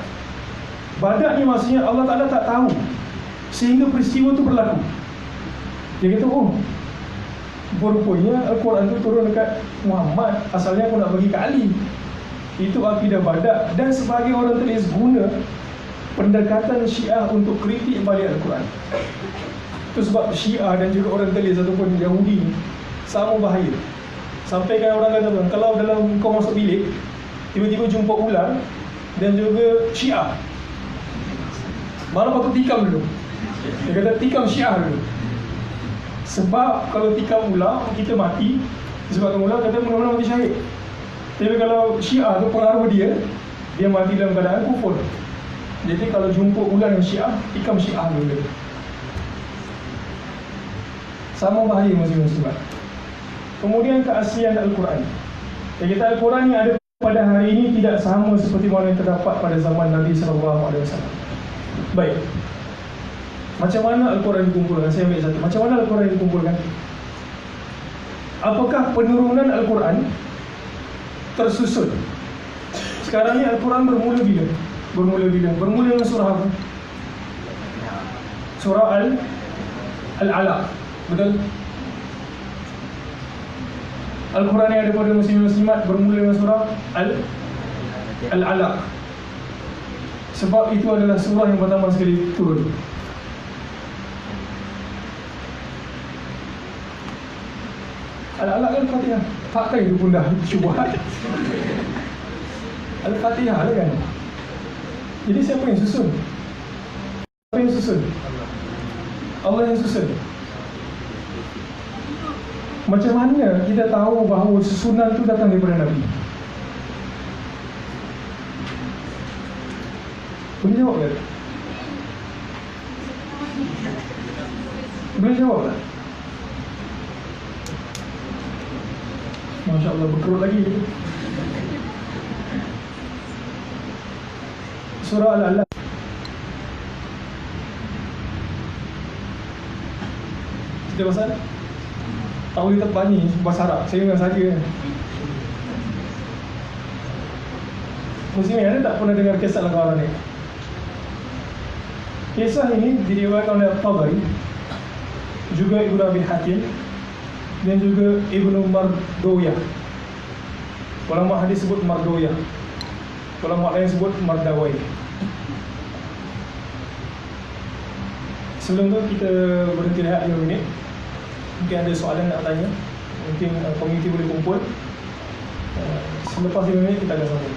Badak ni maksudnya Allah Ta'ala tak tahu sehingga peristiwa tu berlaku. Dia kata, oh, rupanya Al-Quran tu turun dekat Muhammad, asalnya aku nak bagi ke Ali. Itu akidah badak. Dan sebagai orang tulis guna pendekatan Syiah untuk kritik balik Al-Quran. Itu sebab Syiah dan juga orang tulis ataupun Yahudi ni sama bahaya. Sampai kan orang kata, kalau dalam kau masuk bilik, tiba-tiba jumpa ular dan juga Syiah, mana patut tikam dulu? Dia kata tikam Syiah dulu. Sebab kalau tikam ular, kita mati. Sebab ular kata mula-mula mati syahid. Tapi kalau Syiah tu pengaruh dia mati dalam keadaan kufur. Jadi kalau jumpa ular yang Syiah, tikam Syiah dulu. Sama bahaya muslim-muslimat. Kemudian keaslian Al-Quran. Dia kata Al-Quran yang ada pada hari ini tidak sama seperti mana yang terdapat pada zaman Nabi SAW. Baik, macam mana Al-Quran dikumpulkan? Saya ambil satu. Macam mana Al-Quran dikumpulkan? Apakah penurunan Al-Quran tersusun? Sekarang ni Al-Quran bermula bila? Bermula dengan surah apa? Surah Al-Alaq. Betul? Al-Quran yang ada pada muslim-muslimat bermula dengan surah Al-Alaq. Sebab itu adalah surah yang pertama sekali turun. Al-Alaq kan Fatihah. Takkah itu pun dah syubhat? Al-Fatihah lah kan. Jadi siapa yang susun? Siapa yang susun? Allah yang susun. Macam mana kita tahu bahawa susunan itu datang daripada Nabi? Boleh jawab tak? Boleh jawab tak? Masya Allah, berkerut lagi. Surah Al-Alaq. Cerita pasal tahu kita banyak bahasa Arab. Saya dengan saja. Muslim ada tak pernah dengar kisah Al-Quran ni? Kisah ini diriwayatkan oleh Tabari, juga Ibnu Abi Hatim dan juga Ibnu Mardoyah. Ulama hadis sebut Mardoyah, ulama lain sebut Mardawai. Sebelum tu kita berhenti rehat 5 minit. Mungkin ada soalan nak tanya, mungkin komuniti boleh kumpul. Selepas 5 minit kita akan sambung.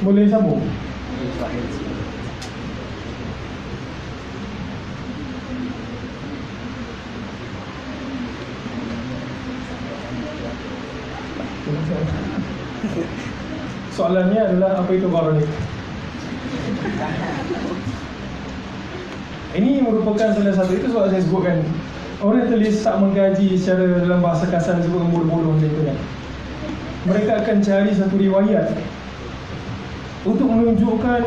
Boleh sambung? Soalannya adalah apa itu Qaranik? Ini merupakan salah satu, itu sebab saya sebutkan orientalis tak mengkaji secara dalam bahasa kasar, disebutkan bodoh-bodoh macam itu kan. Mereka akan cari satu riwayat untuk menunjukkan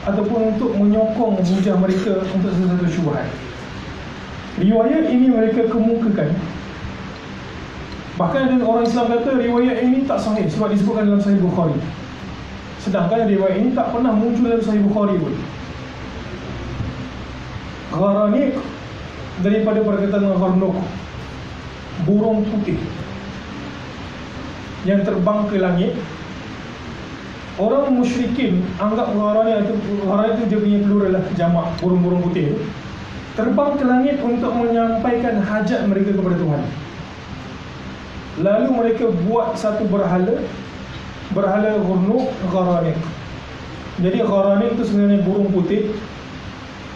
ataupun untuk menyokong hujah mereka untuk sesuatu syubhat. Riwayat ini mereka kemukakan. Bahkan ada orang Islam kata riwayat ini tak sahih sebab disebutkan dalam Sahih Bukhari. Sedangkan riwayat ini tak pernah muncul dalam Sahih Bukhari pun. Qaranik daripada perkataan gharnuk, burung putih yang terbang ke langit. Orang musyrikin anggap Qaranik itu dia punya plural lah, jamak burung-burung putih itu, terbang ke langit untuk menyampaikan hajat mereka kepada Tuhan. Lalu mereka buat satu berhala gharnuk, Qaranik. Jadi Qaranik itu sebenarnya burung putih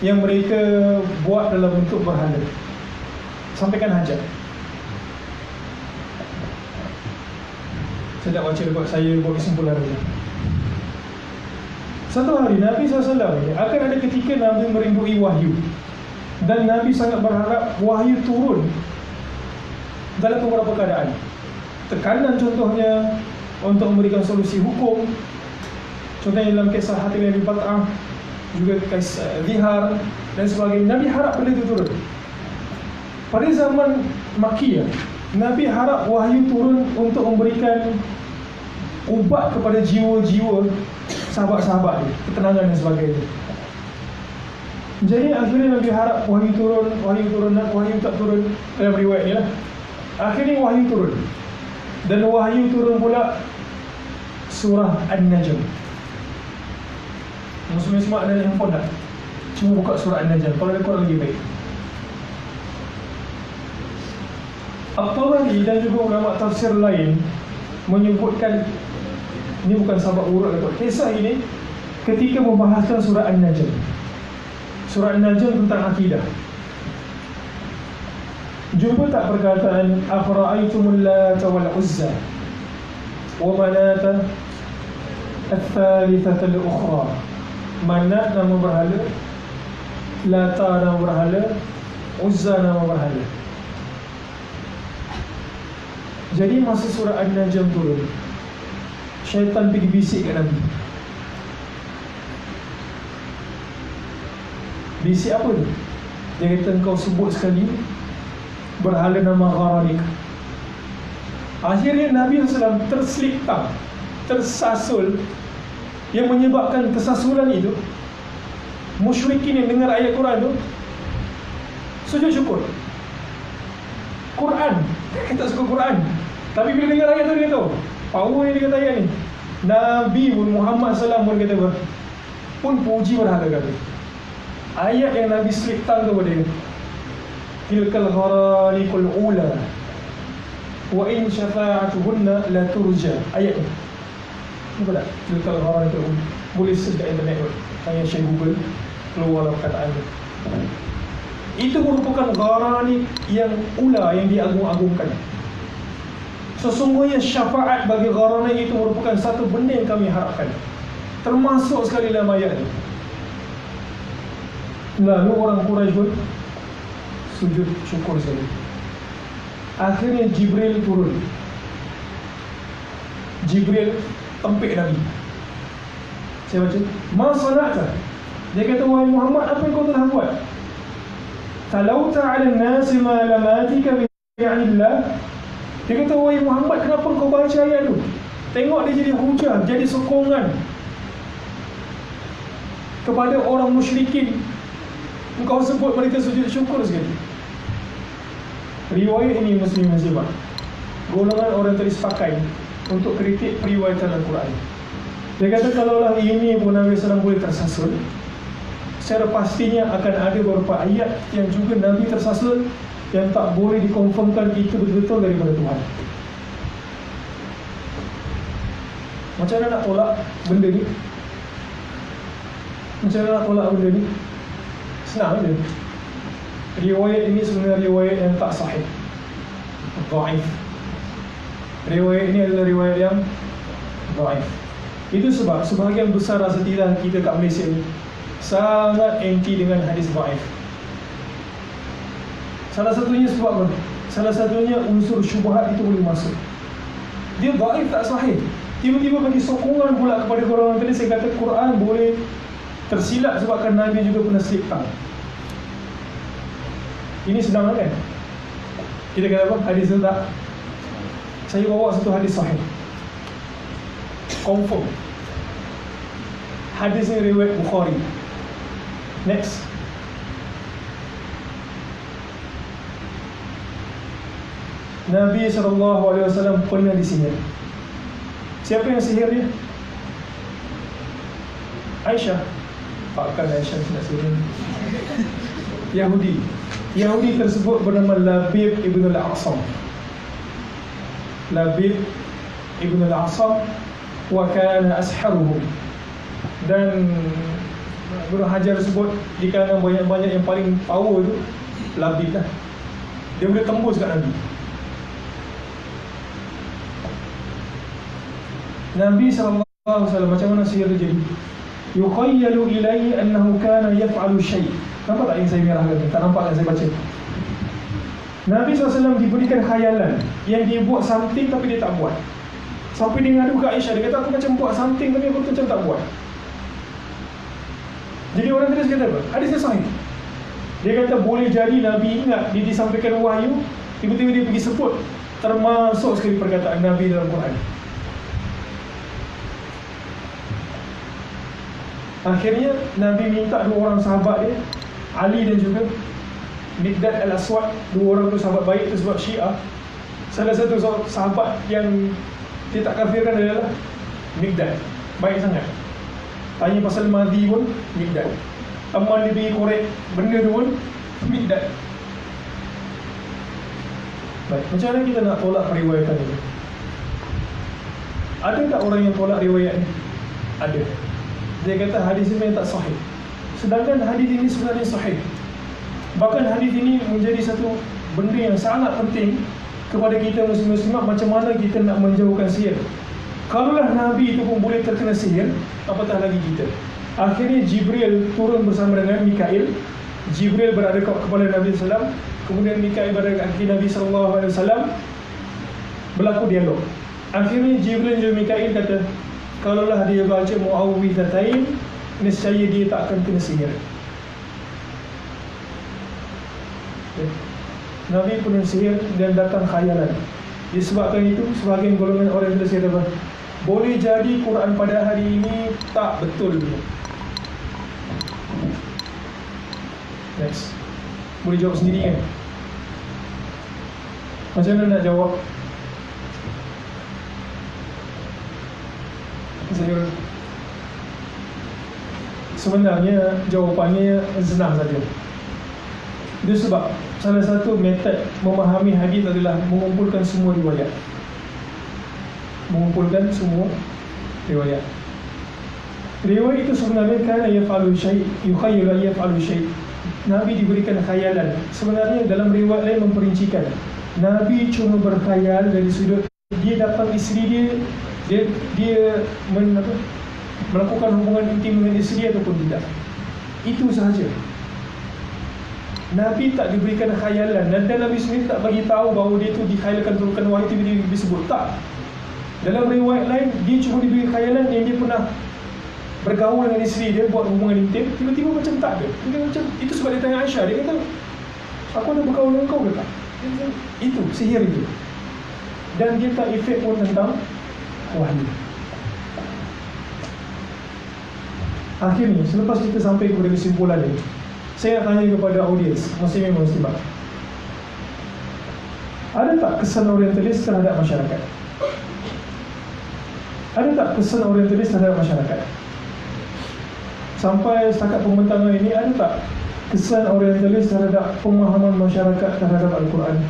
yang mereka buat dalam bentuk berhala, sampaikan hajat. Saya tak baca sebab saya buat kesimpulan dulu. Satu hari Nabi SAW akan ada ketika Nabi merindui wahyu, dan Nabi sangat berharap wahyu turun dalam beberapa keadaan. Tekanan contohnya untuk memberikan solusi hukum, contohnya dalam kisah Hatim bin Abi Balta'ah, juga kisah Zihar dan sebagainya. Nabi harap benda itu turun. Pada zaman Makkiyah, Nabi harap wahyu turun untuk memberikan ubat kepada jiwa-jiwa sahabat-sahabat dia, ketenangan dan sebagainya. Jadi akhirnya Nabi harap wahyu turun, wahyu tak turun dalam riwayat ni lah. Akhirnya wahyu turun. Dan wahyu turun pula surah An-Najm. Muslim semua ada handphone tak? Cuma buka surah An-Najm, kalau rekod lagi baik. At-Tabari dan juga ulama tafsir lain menyebutkan, ini bukan sahabat urut atau kisah ini ketika membahaskan surah An-Najm. Surah An-Najm tentang akidah. Jumpa tak perkataan afara'aitumul Lata wal Uzza wa Manata al-thalithata al-ukhra. Manat nama berhala, Lata nama berhala, Uzza nama berhala. Jadi masa surah An-Najm turun, syaitan pergi bisik kat Nabi. Bisik apa tu? Dia kata engkau sebut sekali berhala nama Qaranik. Akhirnya Nabi SAW terseliptang, tersasul. Yang menyebabkan kesasulan itu, musyrikin yang dengar ayat Quran tu sujud syukur. Quran, dia tak suka Quran, tapi bila dengar ayat tu dia tahu power yang dia kata ayat ni. Nabi pun Muhammad SAW pun kata apa? Pun puji berhala kata. Ayat yang Nabi seliptang tu pada dia, tilkal Qaranikul ula wa in syafa'atuhunna la turja. Ayat ni nampak tak? Tilkal Qaranikul ula. Boleh search kat internet pun, tanya Syekh Google, keluar perkataan tu. Itu merupakan Qaranik yang ula, yang diagung-agungkan. Sesungguhnya syafaat bagi Qaranik itu merupakan satu benda yang kami harapkan, termasuk sekali dalam ayat ni. Lalu orang Quraisy pun sujud syukur sekali. Akhirnya Jibril turun. Jibril tempik Nabi. Saya baca, ma sana'ta. Dia kata, wahai Muhammad, apa yang kau telah buat? Talauta 'ala an-nasi ma lamatika bi'anillah. Dia kata, wahai Muhammad, kenapa kau baca ayat tu? Tengok dia jadi hujah, jadi sokongan kepada orang musyrikin. Engkau sebut mereka sujud syukur sekali. Riwayat ini Muslim. Golongan orientalis pakai untuk kritik periwayatan Al-Quran. Dia kata, kalaulah ini pun Nabi SAW boleh tersasul, secara pastinya akan ada beberapa ayat yang juga Nabi tersasar yang tak boleh dikonfirmkan itu betul-betul daripada Tuhan. Macam mana nak tolak benda ni? Macam mana nak tolak benda ni? Senang je. Riwayat ini sebenarnya riwayat yang tak sahih, dhaif. Riwayat ini adalah riwayat yang dhaif. Itu sebab sebahagian besar rasyatidah kita kat Malaysia ni sangat anti dengan hadis dhaif. Salah satunya sebab apa? Salah satunya unsur syubhat itu boleh masuk. Dia dhaif tak sahih, tiba-tiba bagi sokongan pula kepada orang tadi. Saya kata Quran boleh tersilap sebabkan Nabi juga pernah slip tongue. Ini senang kan? Kita kata apa? Hadis itu tak. Saya bawa satu hadis sahih, confirm. Hadis ini riwayat Bukhari. Next. Nabi SAW pernah disihir. Siapa yang sihir dia? Aisyah. Pakkan Aisyah nak sihir. Yahudi tersebut bernama Labib ibn al-A'sam. Labib ibn al-A'sam wa kana asharuhu. Dan Ibn Hajar sebut di kalangan banyak-banyak yang paling power tu Labib lah. Dia boleh tembus kat Nabi. Nabi SAW macam mana sihir dia jadi? Yukhayyalu ilaihi annahu kana yaf'alu syai'. Nampak tak yang saya merahkan ni? Tak nampak yang saya baca? Nabi SAW diberikan khayalan yang dia buat something tapi dia tak buat. Sampai dia ngadu kat Aisyah, dia kata aku macam buat something tapi aku macam tak buat. Jadi orang terus kata apa? Hadisnya sahih. Dia kata boleh jadi Nabi ingat dia disampaikan wahyu, tiba-tiba dia pergi sebut. Termasuk sekali perkataan Nabi dalam Quran. Akhirnya Nabi minta dua orang sahabat dia, Ali dan juga Miqdad al-Aswad. Dua orang tu sahabat baik tu sebab Syiah. Salah satu sahabat yang dia tak kafirkan adalah Miqdad, baik sangat. Tanya pasal Mahdi pun Miqdad. Teman dia pergi korek benda tu pun Miqdad. Baik, macam mana kita nak tolak periwayatan ini? Ada tak orang yang tolak riwayat ni? Ada. Dia kata hadis ini tak sahih. Sedangkan hadis ini sebenarnya sahih. Bahkan hadis ini menjadi satu benda yang sangat penting kepada kita muslim-muslimat, macam mana kita nak menjauhkan sihir. Kalaulah Nabi itu pun boleh terkena sihir, apatah lagi kita. Akhirnya Jibril turun bersama dengan Mikail. Jibril berada kepada Nabi SAW, kemudian Mikail berada di kaki Nabi SAW. Berlaku dialog. Akhirnya Jibril dan Mikail kata, kalaulah dia baca Mu'awwidhatain, nescaya dia tak akan kena sihir. Nabi pun sihir dan datang khayalan. Disebabkan itu, sebahagian golongan orang yang kata apa? Boleh jadi Quran pada hari ini tak betul. Next. Boleh jawab sendiri kan? Macam mana nak jawab? Sebenarnya jawapannya senang saja. Dia sebab salah satu metod memahami hadis adalah mengumpulkan semua riwayat. Mengumpulkan semua riwayat. Riwayat itu sebenarnya kan yaf'alu syai', yukhayyalu yaf'alu syai'. Nabi diberikan khayalan. Sebenarnya dalam riwayat lain memperincikan Nabi cuma berkhayal dari sudut dia datang isteri dia melakukan hubungan intim dengan isteri ataupun tidak. Itu sahaja. Nabi tak diberikan khayalan, dan Nabi sendiri tak bagi tahu bahawa dia tu dikhayalkan turunkan wahyu tiba-tiba disebut. Tak. Dalam riwayat lain dia cuma diberi khayalan yang dia pernah bergaul dengan isteri dia, buat hubungan intim, tiba-tiba macam tak ada. Dia macam itu sebab dia tanya Aisyah, dia kata, aku ada bergaul dengan kau ke tak? Itu sihir itu. Dan dia tak efek pun tentang wahyu. Akhirnya, selepas kita sampai kepada kesimpulan ini, saya nak tanya kepada audiens muslimin dan muslimat, ada tak kesan orientalis terhadap masyarakat? Ada tak kesan orientalis terhadap masyarakat? sampai setakat pembentangan ini, ada tak kesan orientalis terhadap pemahaman masyarakat terhadap Al-Quran?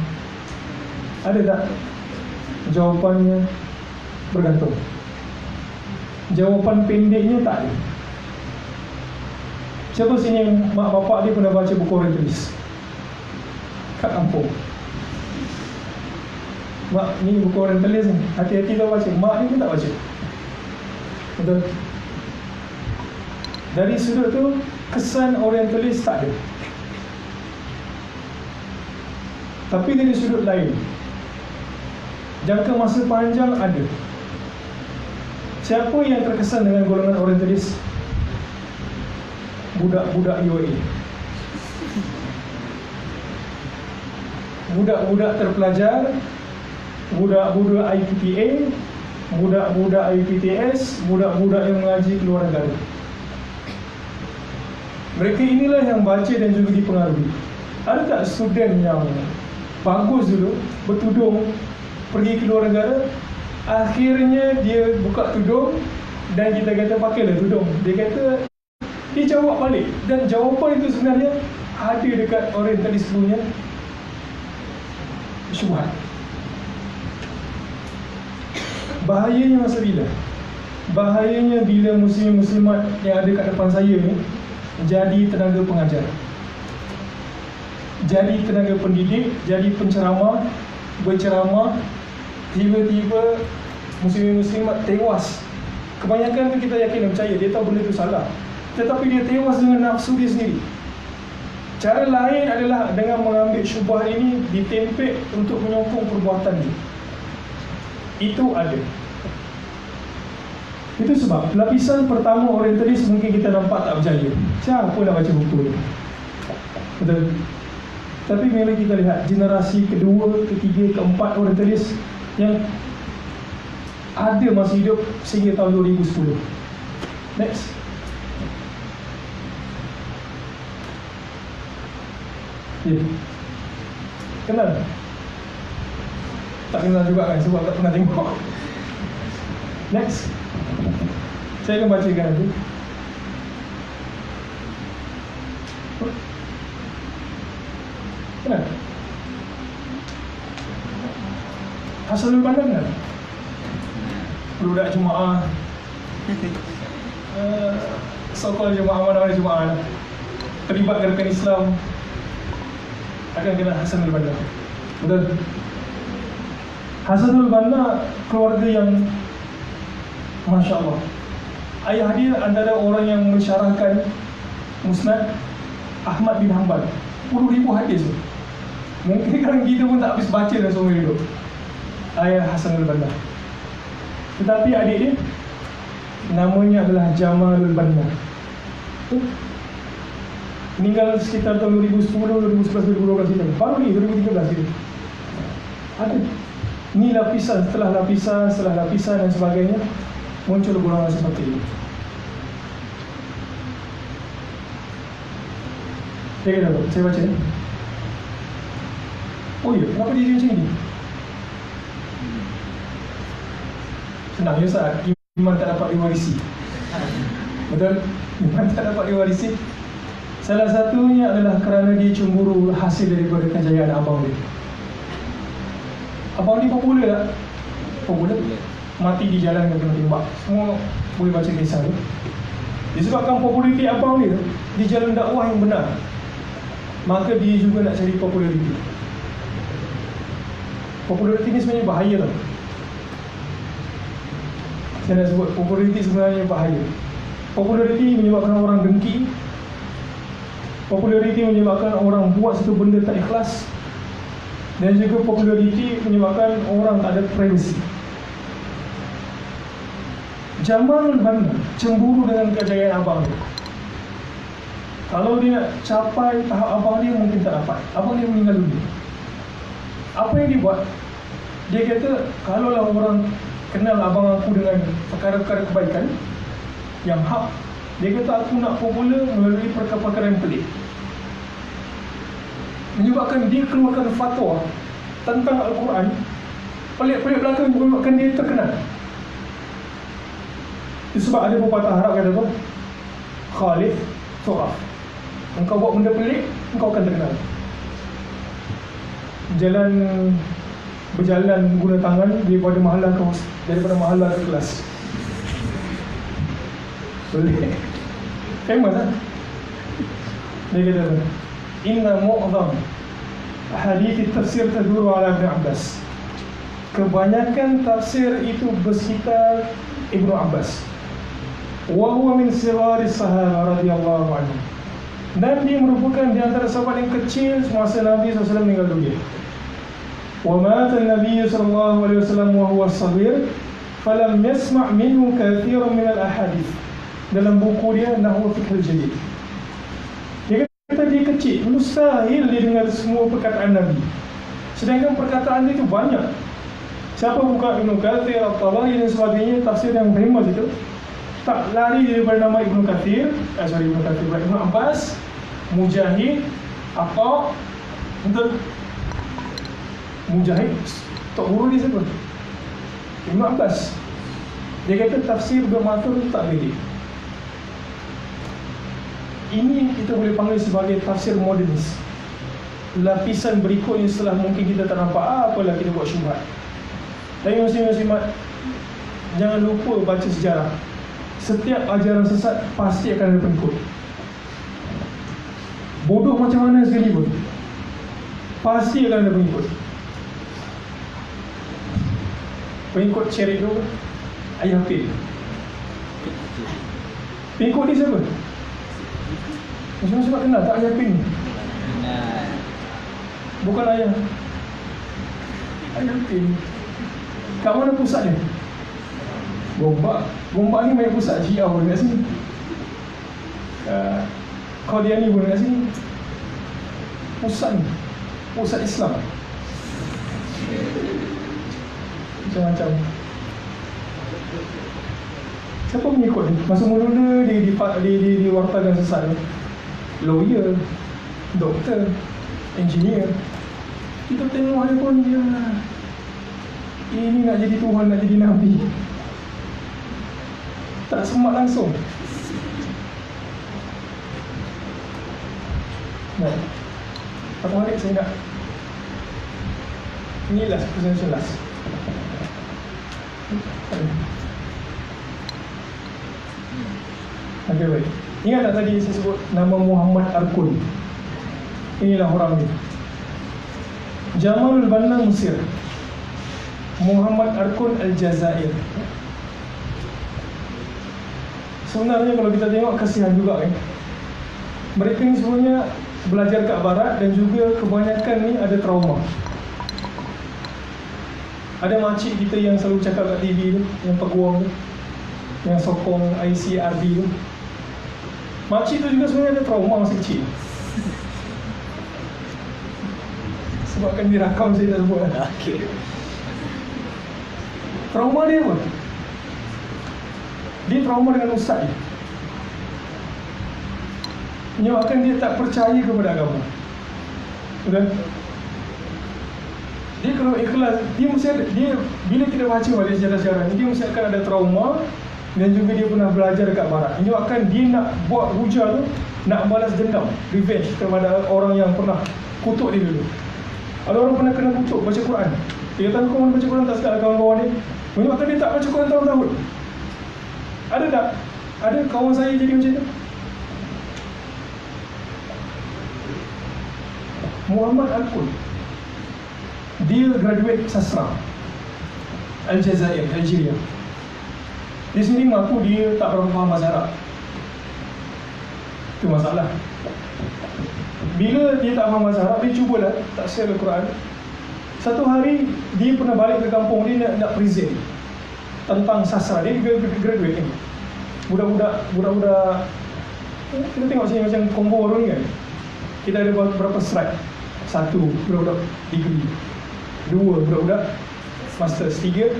Ada tak? Jawapannya bergantung. Jawapan pendeknya tak ada. Siapa sini yang mak bapak dia pernah baca buku orientalis kat kampung? Mak, ni buku orientalis ni, hati-hati kau baca. Mak dia pun tak baca. Betul? Dari sudut tu, kesan orientalis tak ada. Tapi dari sudut lain, jangka masa panjang ada. Siapa yang terkesan dengan golongan orientalis? Budak-budak UAE, budak-budak terpelajar, budak-budak IPTA, budak-budak IPTS, budak-budak yang mengaji keluar negara. Mereka inilah yang baca dan juga dipengaruhi. Ada tak student yang bagus dulu, bertudung, pergi ke luar negara, akhirnya dia buka tudung dan kita kata pakailah tudung. Dia kata, dia jawab balik. Dan jawapan itu sebenarnya ada dekat orientalis punya syubhat. Bahayanya masa bila? Bahayanya bila muslim-muslimat yang ada kat depan saya ni jadi tenaga pengajar, jadi tenaga pendidik, jadi penceramah, berceramah, tiba-tiba muslim-muslimat tewas. Kebanyakan tu kita yakin dan percaya, dia tahu benda tu salah, tetapi dia tewas dengan nafsu dia sendiri. Cara lain adalah dengan mengambil syubhat ini, ditempel untuk menyokong perbuatan dia. Itu ada. Itu sebab lapisan pertama orientalis mungkin kita nampak tak berjaya. Siapa nak baca buku ni? Betul. Tapi bila kita lihat generasi kedua, ketiga, keempat orientalis yang ada masih hidup sehingga tahun 2010. Next. Yeah. Kenal? Tak kenal juga kan, sebab tak pernah tengok. Next. Saya akan bacakan nanti. Kenal? Hasanul Banna kenal? Budak Jumaah, so-called Jumaah, mana-mana Jumaah, terlibat gerakan Islam, akan kenal Hasanul Banna. Betul? Hasanul Banna keluarga yang Masya Allah. Ayah dia antara orang yang mensyarahkan Musnad Ahmad bin Hanbal, 10,000 hadis. Mungkin sekarang kita pun tak habis baca dah seumur hidup. Ayah Hasanul Banna. Tetapi adik dia namanya adalah Jamalul Banna. Meninggal sekitar tahun 2010, 2011, 2012 ini. Baru ni 2013 ini. Ada. Ni lapisan setelah lapisan setelah lapisan dan sebagainya, muncul golongan seperti ini. Saya kata, saya baca ni. Oh ya, kenapa dia macam ni? Senang ya Ustaz, iman tak dapat diwarisi. Betul? Iman tak dapat diwarisi. Salah satunya adalah kerana dia cemburu hasil daripada kejayaan abang dia. Abang ni popular tak? Popular. Mati di jalan kena tembak. Semua boleh baca kisah tu. Disebabkan populariti abang dia di jalan dakwah yang benar, maka dia juga nak cari populariti. Populariti ni sebenarnya bahaya tau. Saya nak sebut populariti sebenarnya bahaya. Populariti menyebabkan orang dengki. Populariti menyebabkan orang buat satu benda tak ikhlas. Dan juga populariti menyebabkan orang tak ada privacy. Jamalul Banna cemburu dengan kejayaan abang dia. Kalau dia nak capai tahap abang dia, mungkin tak dapat. Abang dia meninggal dunia. Apa yang dia buat? Dia kata, kalaulah orang kenal abang aku dengan perkara-perkara kebaikan yang hak, dia kata aku nak popular melalui perkara-perkara yang pelik. Menyebabkan dia keluarkan fatwa tentang Al-Quran, pelik-pelik belakang menyebabkan dia terkenal. Itu sebab ada pepatah Arab kata tu, khalif tu'af. Engkau buat benda pelik, engkau akan terkenal. Berjalan guna tangan daripada mahalah ke kelas. Boleh. Famous kan? Dia kata, inna mu'adham hadith tafsir taduru ala Ibn Abbas. Kebanyakan tafsir itu bersekitar Ibnu Abbas. Wa huwa min sighari sahabah radhiyallahu anhu. Dan dia merupakan di antara sahabat yang kecil semasa Nabi SAW meninggal dunia. Wa mata an-nabiy sallallahu alaihi wasallam wa huwa saghir falam yasma' minhu kathiran min al-ahadith. Dalam buku dia Nahwu Fiqh al-Jadid, dia kata dia kecil, mustahil dia dengar semua perkataan Nabi. Sedangkan perkataan dia itu banyak. Siapa buka Ibnu Kathir, At-Tabari dan sebagainya, tafsir yang famous itu, tak lari daripada nama Ibnu Abbas, Mujahid, Atha. Untuk Mujahid, tok guru dia siapa? Ibnu Abbas. Dia kata tafsir bermatur itu tak boleh. Ini kita boleh panggil sebagai tafsir modernis. Lapisan berikutnya setelah mungkin kita tak nampak apalah kita buat syubhat. Tapi muslim-muslimat, jangan lupa baca sejarah. Setiap ajaran sesat pasti akan ada pengikut. Bodoh macam mana sekali pun, pasti akan ada pengikut. Pengikut Syirik tu Ayah Pin. Pengikut dia siapa? Muslim-muslimat kenal tak Ayah Pin ni? Bukan ayah Pin. Kat mana pusat dia? Gombak ni banyak pusat. Syiah pun dekat sini, Qadiani pun dekat sini. Pusat ni pusat Islam. Macam-macam. Siapa mengikut ni? Masa mula-mula dia wartakan sesat ni, lawyer, doktor, engineer. Kita tengok dia pun dia ini nak jadi Tuhan, nak jadi Nabi. Tak semak langsung. Baik, satu hari saya nak, ini last presentation last. Okay, baik. Ingat tak tadi saya sebut nama Muhammad Arkun? Inilah orang ni. Jamalul Banna Mesir, Muhammad Arkun Al-Jazair. Sebenarnya kalau kita tengok, kasihan juga kan. Mereka ni sebenarnya belajar kat barat dan juga kebanyakan ni ada trauma. Ada makcik kita yang selalu cakap kat TV tu, yang peguam tu, yang sokong ICRD tu. Makcik tu juga sebenarnya ada trauma masa kecil. Sebabkan dirakam saya tak sebut. Okay. Trauma dia apa? Dia trauma dengan ustaz dia. Menyebabkan dia tak percaya kepada agama. Sudah? Dia kalau ikhlas, dia mesti ada, dia bila kita baca balik sejarah-sejarah ni, dia mesti akan ada trauma. Dan juga dia pernah belajar dekat barat. Menyebabkan dia nak buat hujah tu, nak balas dendam, revenge kepada orang yang pernah kutuk dia dulu. Ada orang pernah kena kutuk baca Quran. Dia kata, kau baca Quran tak sekali kawan-kawan ni. Menyebabkan dia tak baca Quran tahun-tahun. Ada tak? Ada kawan saya jadi macam tu? Muhammad Arkun, dia graduate sastra Aljazair, Algeria. Dia sendiri mengaku dia tak berapa faham bahasa Arab. Itu masalah. Bila dia tak faham bahasa Arab, dia cubalah tafsir Al-Quran. Satu hari dia pernah balik ke kampung dia nak present tentang sastra. Dia graduate ni. Budak-budak kita tengok sini macam combo orang ni kan. Kita ada berapa slide? 1 budak-budak degree, 2 budak-budak masters, 3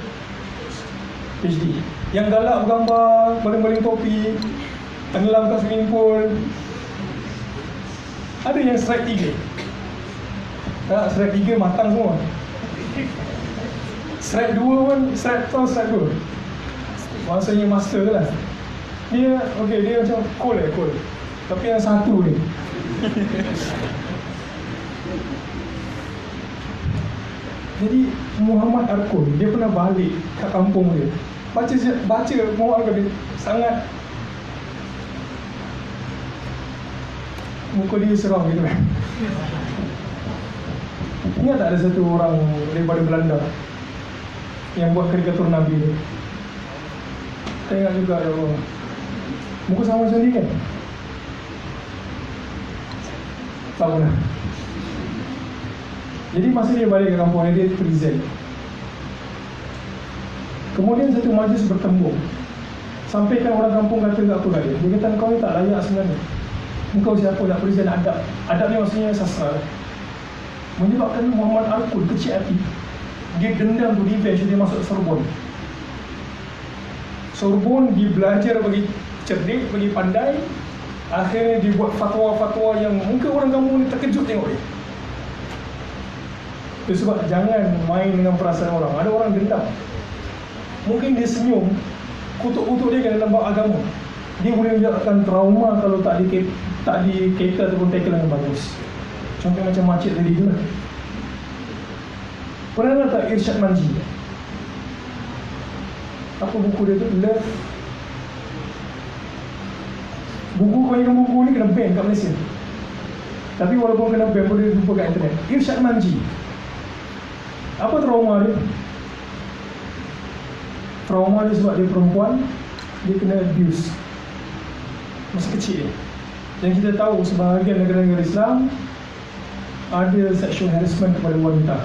PhD. Yang galak bergambar, baling-baling topi, tenggelam kat swimming pool. Ada yang slide 3. Slide 3 matang semua. Slide 2 pun, slide 2. Maksudnya master lah. Dia macam cool. Tapi yang satu ni jadi Muhammad Arkun dia pernah balik kat kampung dia. Baca Muhammad Arkun dia sangat muka dia seram gitu kan. Ingat tak ada satu orang daripada Belanda yang buat karikatur Nabi ni? Saya ingat juga ada orang muka sama macam dia kan? Tak pernah. Jadi masa dia balik ke kampung dia present. Kemudian satu majlis bertembung. Sampaikan orang kampung kata apa kat dia. Dia kata kau ni tak layak sebenarnya. Engkau siapa nak present adab? Adab ni maksudnya sastra. Menyebabkan Muhammad Arkun kecil hati. Dia dendam tu revenge dia masuk Sorbonne. Sorbonne dia belajar bagi cerdik, bagi pandai. Akhirnya dia buat fatwa-fatwa yang mungkin orang kampung ni terkejut tengok dia. Itu sebab jangan main dengan perasaan orang. Ada orang dendam. Mungkin dia senyum, kutuk-kutuk dia dalam bab agama. Dia boleh menyebabkan trauma kalau tak diketa ataupun tackle dengan bagus. Contoh macam Makcik tadi tu lah. Pernah tak Irsyad Manji? Apa buku dia tu? Love. Kebanyakan buku ni kena ban kat Malaysia. Tapi walaupun kena ban boleh jumpa kat internet. Irsyad Manji. Apa trauma dia? Trauma dia sebab dia perempuan, dia kena abuse masa kecil dia. Dan kita tahu sebahagian negara-negara Islam ada sexual harassment kepada wanita.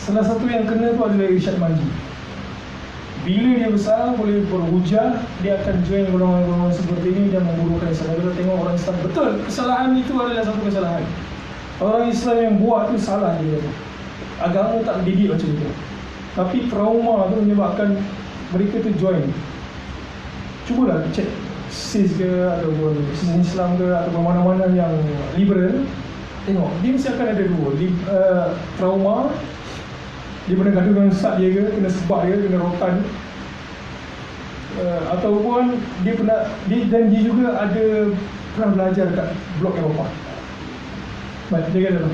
Salah satu yang kena tu adalah Irsyad Manji. Bila dia besar, boleh berhujah, dia akan join golongan-golongan seperti ini dan memburukan Islam. Kita tengok orang Islam, betul, kesalahan itu adalah satu kesalahan. Orang Islam yang buat tu salah dia. Agama tak mendidik macam itu. Tapi trauma tu menyebabkan mereka tu join. Cubalah cek SIS ke ataupun SIS Islam ke ataupun mana-mana yang liberal. Tengok, dia mesti akan ada dua trauma. Dia pernah gaduh dengan ustaz dia ke, kena sebab dia, kena rotan. Ataupun dia juga ada pernah belajar kat blok Eropah. Baik, dia kata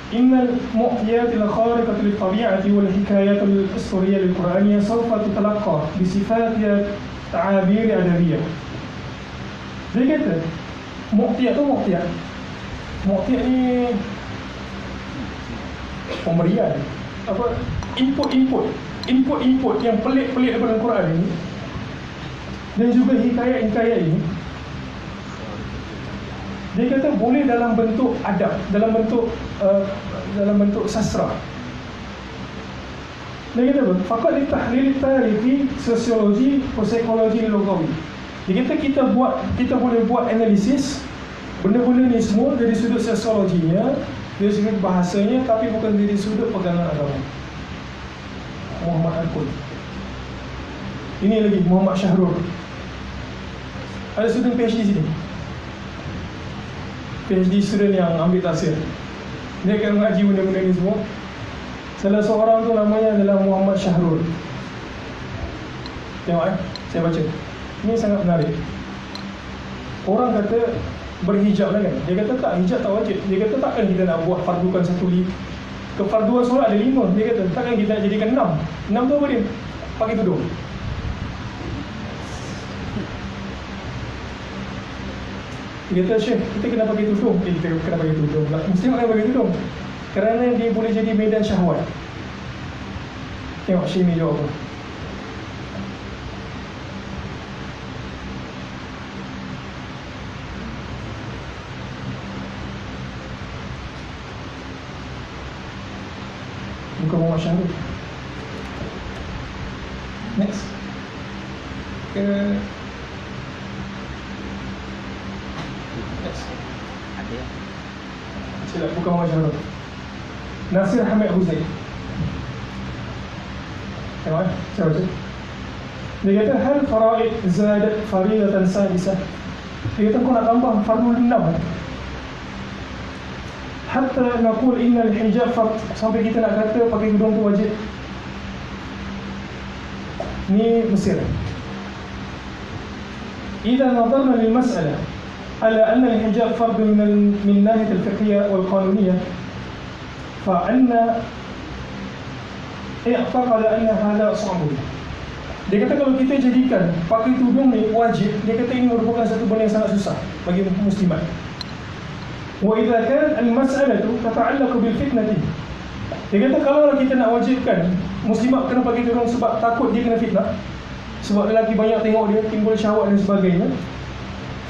Innal mu'tiyatil khariqati lit-tabi'ati wal hikayatil istoriyah lil-Qur'aniyah sawfa tutalaqqa bi sifatiyat ta'abir adabiyah. Dia kata mu'tiyat ni pemberian, apa, input yang pelik-pelik daripada Al-Quran ini, dan juga hikayat ini. Dia kata boleh dalam bentuk adab, dalam bentuk sastra. Dia kata apa? Faqat litahlil tarihi sosiologi atau psikologi logawi. Dia kata kita boleh buat analisis benda-benda ni semua dari sudut sosiologinya, dari sudut bahasanya, tapi bukan dari sudut pegangan agama. Muhammad Arkun. Ini lagi Muhammad Syahrul. Ada student PhD sini. PhD student yang ambil tafsir. Dia akan mengaji benda-benda ni semua. Salah seorang tu namanya adalah Muhammad Syahrul. Tengok saya baca. Ini sangat menarik. Orang kata berhijab lah kan. Dia kata tak, hijab tak wajib. Dia kata takkan kita nak buat fardukan satu kefarduan solat ada 5. Dia kata takkan kita nak jadikan 6. 6 tu apa dia? Pakai tudung. Dia kata Syekh, kita kena pakai tudung. Kita kena pakai tudung. Mesti kena pakai tudung kerana dia boleh jadi medan syahwat. Tengok Syekh ni jawab apa. Bukan Muhammad Syahrul. Next. Silap, bukan Muhammad Syahrul. Nasir Hamid Huzair. Tengok saya baca. Dia kata hal faraid zadat faridatan sadisah. Dia kata kau nak tambah fardul 6 hatta naqul innal hijab fard, sampai kita nak kata pakai tudung tu wajib. Ni Mesir. إذا نظرنا للمسألة على أن الحجاب فرض من الناحية الفقهية والقانونية فأن اعتقد أن هذا صعب. Dia kata kalau kita jadikan pakai tudung ni wajib, dia kata ini merupakan satu benda yang sangat susah bagi muslimat. Wa idza kanat al-mas'alatu tata'allaqu bil fitnati. Dia kata kalau kita nak wajibkan muslimat kena pakai tudung sebab takut dia kena fitnah, sebab lelaki banyak tengok dia, timbul syahwat dan sebagainya,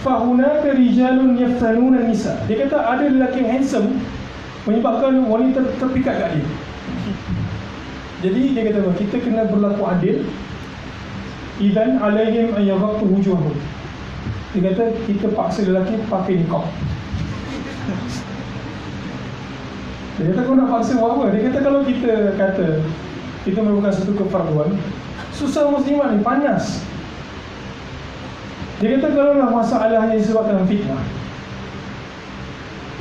fa hunaka rijalun yaftanuna nisa. Dia kata ada lelaki yang handsome menyebabkan wanita terpikat kat dia. Jadi dia kata kita kena berlaku adil. Idzan alaihim an yaghattu wujuhahum. Dia kata kita paksa lelaki pakai niqab. Dia kata kau nak paksa buat apa? Dia kata kalau kita kata kita merupakan satu kefarduan, susah muslimat ni, panas. Dia kata kalau lah masalahnya disebabkan fitnah,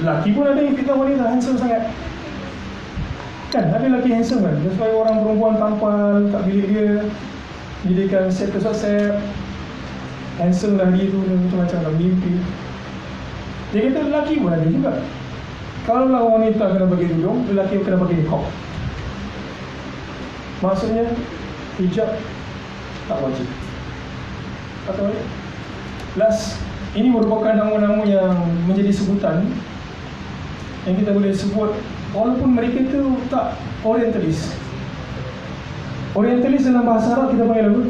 lelaki pun ada yang fitnah wanita handsome sangat. Kan ada lelaki handsome kan, dia supaya orang perempuan tampal kat bilik dia, jadikan set ke set, handsome lah dia tu, macam-macam lah mimpi. Dia kata lelaki pun ada juga. Kalau lah wanita kena bagi tudung, lelaki kena bagi niqab. Maksudnya hijab tak wajib. Atau balik. Last, ini merupakan nama-nama yang menjadi sebutan yang kita boleh sebut walaupun mereka tu tak orientalis. Orientalis dalam bahasa Arab kita panggil apa?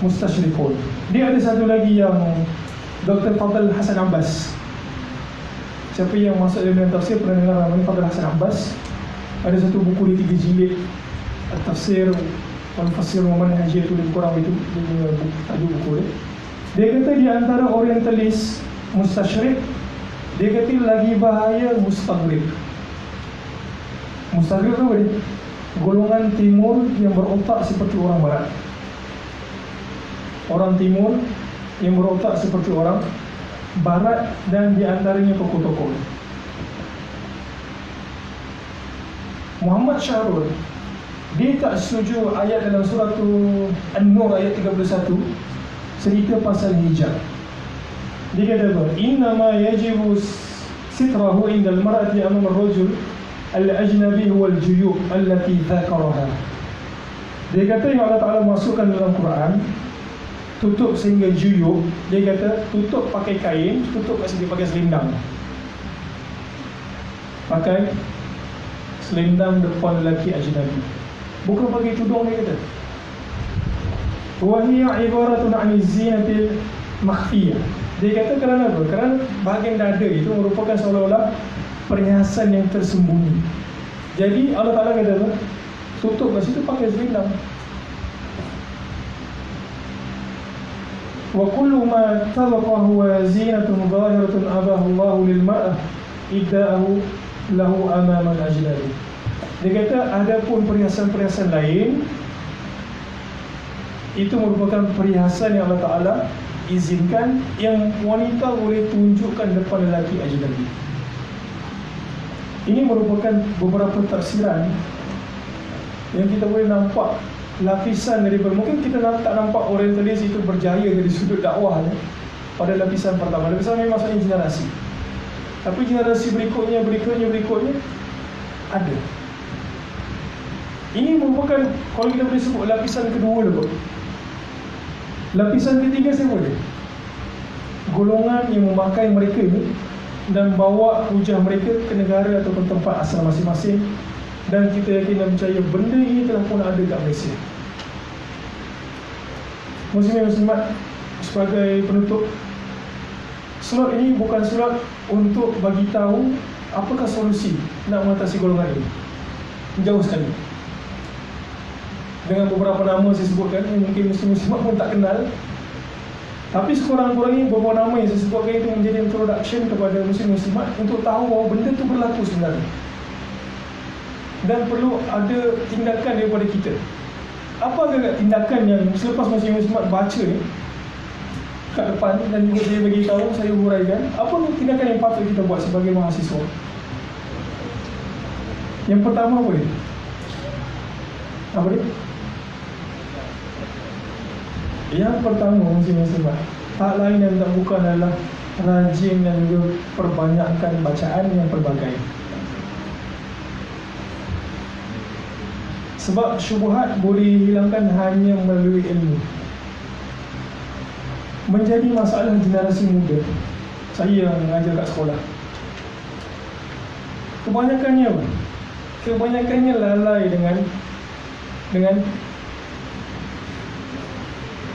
Mustasyrikun. Dia ada satu lagi yang Dr. Fadl Hasan Abbas. Siapa yang masuk dalam tafsir pernah dengar nama Fadl Hasan Abbas? Ada satu buku di 3 jilid, Tafsir Al-Fasir Muhammad Haji, itu lebih kurang itu dia tajuk buku dia. Dia kata di antara orientalis mustasyrik, dia kata lagi bahaya mustaghrib. Mustaghrib tu apa dia? Golongan timur yang berotak seperti orang barat. Orang timur yang berotak seperti orang barat, dan di antaranya tokoh-tokoh. Muhammad Syahrul, dia tak setuju ayat dalam surah An-Nur ayat 31 cerita pasal hijab. Dia kata apa? Innama yajibu sitrahu indal mar'ati amam ar-rajul al-ajnabi huwa al-juyub allati dhakaraha. Dia kata yang Allah Ta'ala masukkan dalam Quran, tutup sehingga juyub. Dia kata tutup pakai kain, tutup kat sini pakai selendang. Pakai selendang depan lelaki ajnabi, bukan pakai tudung. Dia kata wahiyya ibaratun an zinatil makhfiyah. Dia kata kerana apa? Kerana bahagian dada itu merupakan seolah-olah perhiasan yang tersembunyi. Jadi Allah Ta'ala kata apa? Tutup kat situ pakai selendang. Wa kullu ma tabaqahu wa zinatun zahiratun abahu Allahu lil mar'ah idda'ahu lahu amama al-ajnabi. Dia kata ada pun perhiasan-perhiasan lain, itu merupakan perhiasan yang Allah Ta'ala izinkan, yang wanita boleh tunjukkan depan lelaki ajnabi. Ini merupakan beberapa tafsiran yang kita boleh nampak lapisan daripada, mungkin kita tak nampak orientalis itu berjaya dari sudut dakwah pada lapisan pertama. Lapisan memang maksudnya generasi, tapi generasi berikutnya ada. Ini merupakan, kalau kita boleh sebut lapisan kedua dulu. Lapisan ketiga siapa dia? Golongan yang memakai mereka ini dan bawa hujah mereka ke negara ataupun tempat asal masing-masing, dan kita yakin dan percaya benda ini telah pun ada kat Malaysia. Muslimin-muslimat, sebagai penutup, surat ini bukan surat untuk bagi tahu apakah solusi nak mengatasi golongan ini. Jauh sekali. Dengan beberapa nama saya sebutkan yang mungkin muslim-muslimat pun tak kenal, tapi sekurang-kurangnya beberapa nama yang saya sebutkan itu menjadi introduction kepada muslim-muslimat untuk tahu bahawa benda itu berlaku sebenarnya, dan perlu ada tindakan daripada kita. Apa agak tindakan yang selepas muslim-muslimat baca ni kat depan, dan juga saya bagi tahu, saya huraikan apa tindakan yang patut kita buat sebagai mahasiswa. Yang pertama apa dia? Apa dia? Yang pertama muslim-muslimat, hak lain yang tak bukan adalah rajin dan juga perbanyakkan bacaan yang pelbagai. Sebab syubhat boleh hilangkan hanya melalui ilmu. Menjadi masalah generasi muda, saya yang mengajar kat sekolah, kebanyakannya apa? Kebanyakannya lalai dengan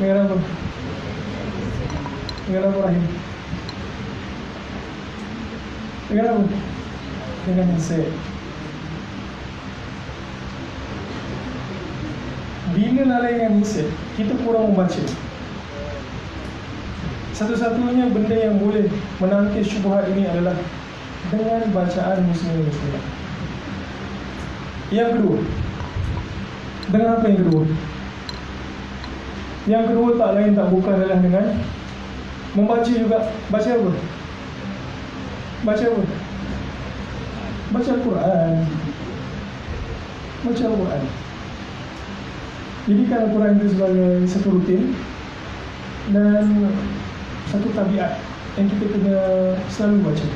apa? Dengan apa, Rahim? Dengan apa? Dengan handset. Bila lalai dengan handset, kita kurang membaca. Satu-satunya benda yang boleh menangkis syubhat ini adalah dengan bacaan muslim-muslimat. Yang kedua, dengan apa yang kedua? Yang kedua tak lain tak bukan adalah dengan membaca juga. Baca apa? Baca apa? Baca Al-Quran. Baca Al-Quran. Jadikan Al-Quran itu sebagai satu rutin dan satu tabiat yang kita kena selalu baca.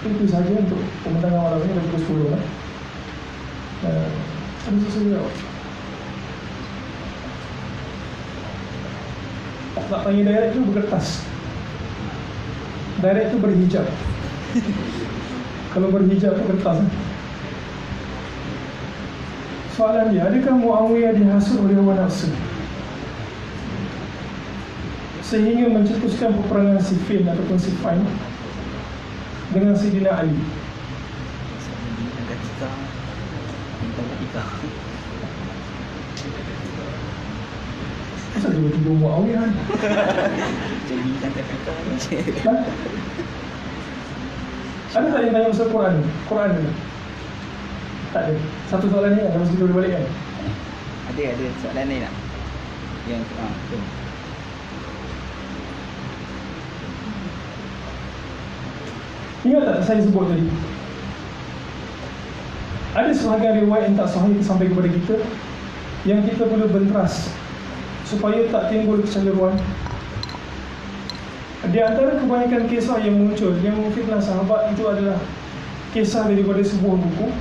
Itu sahaja untuk pemenangan malam ini dah pukul 10 ada sesuatu jawab. Tak tanya direct tu berkertas. Direct tu berhijab. Kalau berhijab berkertas. Soalan dia, adakah Muawiyah dihasut oleh hawa nafsu sehingga mencetuskan peperangan Siffin ataupun Siffin dengan Sayyidina Ali? Kenapa tiba-tiba Muawiyah? Jadi kata-kata Ada tak yang tanya pasal Quran? Quran ni? Tak ada. Satu soalan ni ada mesti boleh balik kan? Ada soalan lain tak? Yang tu. Ingat tak saya sebut tadi? Ada sebahagian riwayat yang tak sahih sampai kepada kita yang kita perlu benteras supaya tak timbul keceliruan. Di antara kebanyakan kisah yang muncul yang memfitnah sahabat itu adalah kisah daripada sebuah buku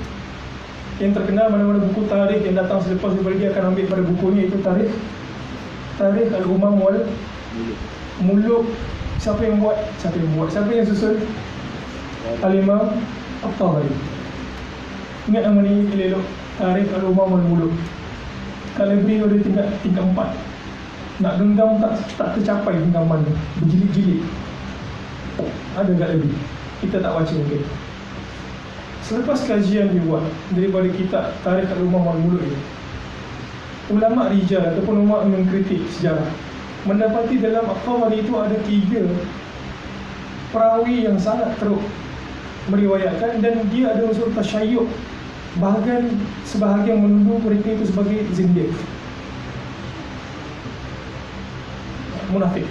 yang terkenal, mana-mana buku tarikh yang datang selepas daripada dia akan ambil pada bukunya, itu Tarikh Al-Umam wal Muluk. Siapa yang buat? Siapa yang susun? Al-Imam At-Tabari. Ingat nama ni elok, Tarikh Al-Umam wal Muluk. Kalau beliau dia tingkat 4. Nak genggam tak tercapai genggaman ni, berjilid-jilid. Ada tak lebih? Kita tak baca mungkin. Selepas kajian dibuat daripada kitab Tarikh Al-Umam wal Muluk ini, ulama rijal ataupun ulama mengkritik sejarah mendapati dalam At-Tabari itu ada 3 perawi yang sangat teruk meriwayatkan, dan dia ada unsur tasyayyuh. Bahkan sebahagian menuduh mereka itu sebagai zindiq, munafik.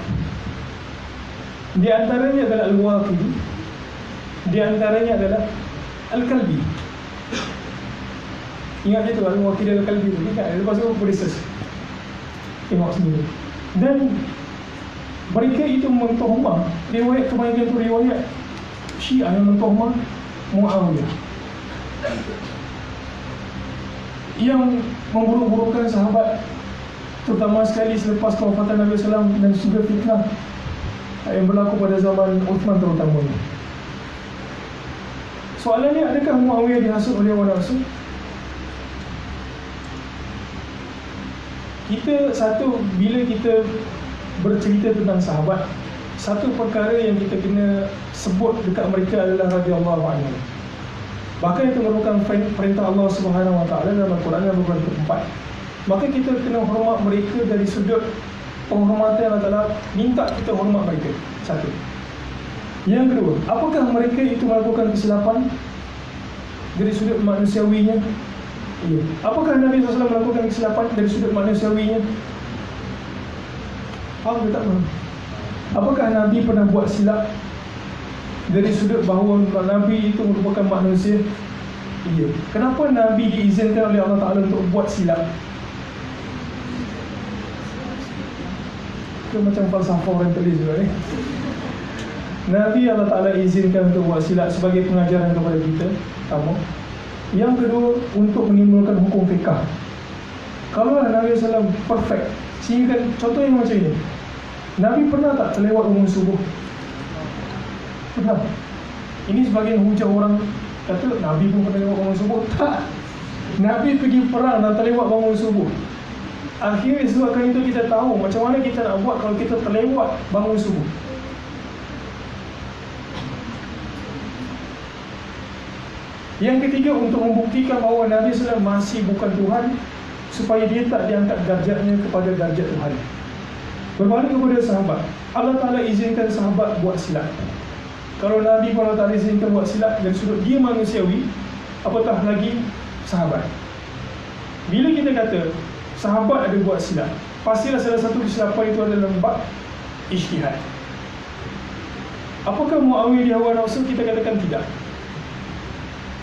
Di antaranya adalah Al-Waqidi, di antaranya adalah Al-Kalbi. Ingat itu Al-Waqidi Al-Kalbi tu, ingat? Lepas tu research, tengok sendiri. Dan mereka itu mentohmah, riwayat kebanyakan itu riwayat Syiah yang mentohmah Muawiyah, yang memburuk-burukkan sahabat, terutama sekali selepas kewafatan Nabi SAW, dan juga fitnah yang berlaku pada zaman Uthman terutamanya. Soalannya, adakah Muawiyah dihasut oleh hawa nafsu? Bila kita bercerita tentang sahabat, satu perkara yang kita kena sebut dekat mereka adalah radhiyallahu anhu. Bahkan itu merupakan perintah Allah Subhanahu Wa Taala dalam Al-Quran dalam beberapa tempat. Maka kita kena hormat mereka dari sudut penghormatan Allah Taala minta kita hormat mereka. Satu. Yang kedua, apakah mereka itu melakukan kesilapan dari sudut manusiawinya? Ya. Apakah Nabi SAW melakukan kesilapan dari sudut manusiawinya? Faham ke tak faham? Apakah Nabi pernah buat silap dari sudut bahawa Nabi itu merupakan manusia? Ya. Kenapa Nabi diizinkan oleh Allah Ta'ala untuk buat silap? Dia macam falsafah orientalis juga ni. Nabi Allah Ta'ala izinkan untuk buat silat sebagai pengajaran kepada kita, pertama. Yang kedua, untuk menimbulkan hukum fiqah. Kalau Nabi SAW perfect, sehingga contohnya macam ini, Nabi pernah tak terlewat bangun subuh? Pernah. Ini sebagian hujah orang kata Nabi pun pernah terlewat bangun subuh. Tak. Nabi pergi perang dan terlewat bangun subuh. Akhirnya sebabkan itu kita tahu macam mana kita nak buat kalau kita terlewat bangun subuh. Yang ketiga, untuk membuktikan bahawa Nabi SAW masih bukan Tuhan, supaya dia tak diangkat darjatnya kepada darjat Tuhan. Berbalik kepada sahabat, Allah Ta'ala izinkan sahabat buat silat. Kalau Nabi pun Allah Ta'ala izinkan buat silat dari sudut dia manusiawi, apatah lagi sahabat. Bila kita kata sahabat ada buat silat, pastilah salah satu kesilapan itu adalah bab ijtihad. Apakah Muawiyah di hawa nafsu? Kita katakan tidak.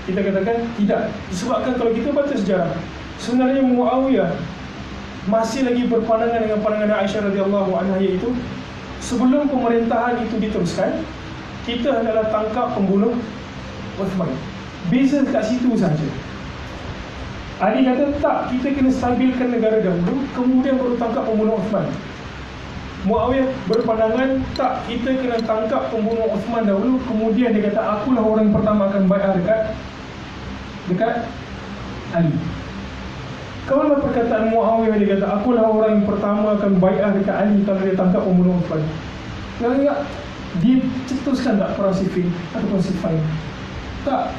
Kita katakan tidak. Disebabkan kalau kita baca sejarah, sebenarnya Muawiyah masih lagi berpandangan dengan pandangan Aisyah radhiyallahu anha, iaitu sebelum pemerintahan itu diteruskan, kita hendaklah tangkap pembunuh Uthman. Beza kat situ saja. Ali kata tak, kita kena stabilkan negara dahulu, kemudian baru tangkap pembunuh Uthman. Muawiyah berpandangan tak, kita kena tangkap pembunuh Uthman dahulu, kemudian dia kata akulah orang pertama akan bai'ah dekat Ali. Kalau perkataan Muawiyah dia kata akulah orang yang pertama akan bai'ah dekat Ali kalau dia tangkap pembunuh Uthman, enggak dia cetuskan tak perang Siffin ataupun Siffin? Tak.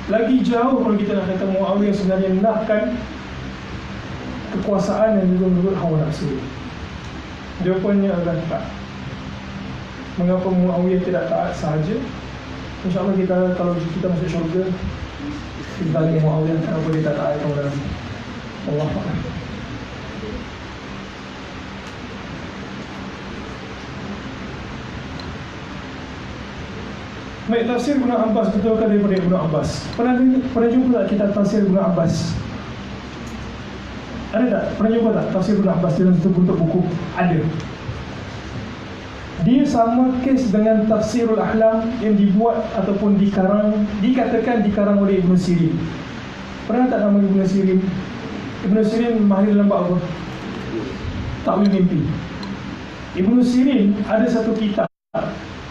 Lagi jauh kalau kita nak kata Muawiyah sebenarnya nakkan kekuasaan dan juga menurut hawa nafsu. Jawapannya adalah tak. Mengapa Muawiyah tidak taat sahaja? InsyaAllah kita, kalau kita masuk syurga, kita tanya Muawiyah kenapa dia tak taat kepada Nabi. Allah Akbar. Baik, tafsir Ibn Abbas betulkah daripada Ibn Abbas? Pernah jumpa tak kita tafsir Ibn Abbas? Ada tak? Pernah jumpa tak tafsir Ibn Abbas dalam satu bentuk buku? Ada. Dia sama kes dengan Tafsirul Ahlam yang dibuat ataupun dikatakan dikarang oleh Ibn Sirin. Pernah tak nama Ibn Sirin? Ibn Sirin mahir dalam bab apa? Takwil mimpi. Ibn Sirin ada satu kitab,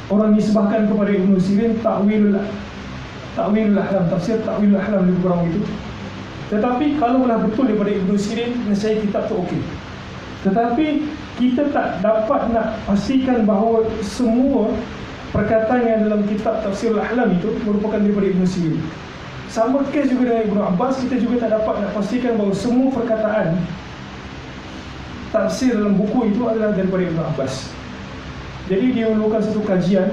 orang nisbahkan kepada Ibn Sirin, Ta'wilul Ahlam, tafsir Ta'wilul Ahlam, lebih kurang itu. Tetapi kalaulah betul daripada Ibn Sirin, nescaya kitab tu okey. Tetapi kita tak dapat nak pastikan bahawa semua perkataan yang dalam kitab Tafsirul Ahlam itu merupakan daripada Ibn Sirin. Sama kes juga dengan Ibn Abbas, kita juga tak dapat nak pastikan bahawa semua perkataan tafsir dalam buku itu adalah daripada Ibn Abbas. Jadi dia memerlukan satu kajian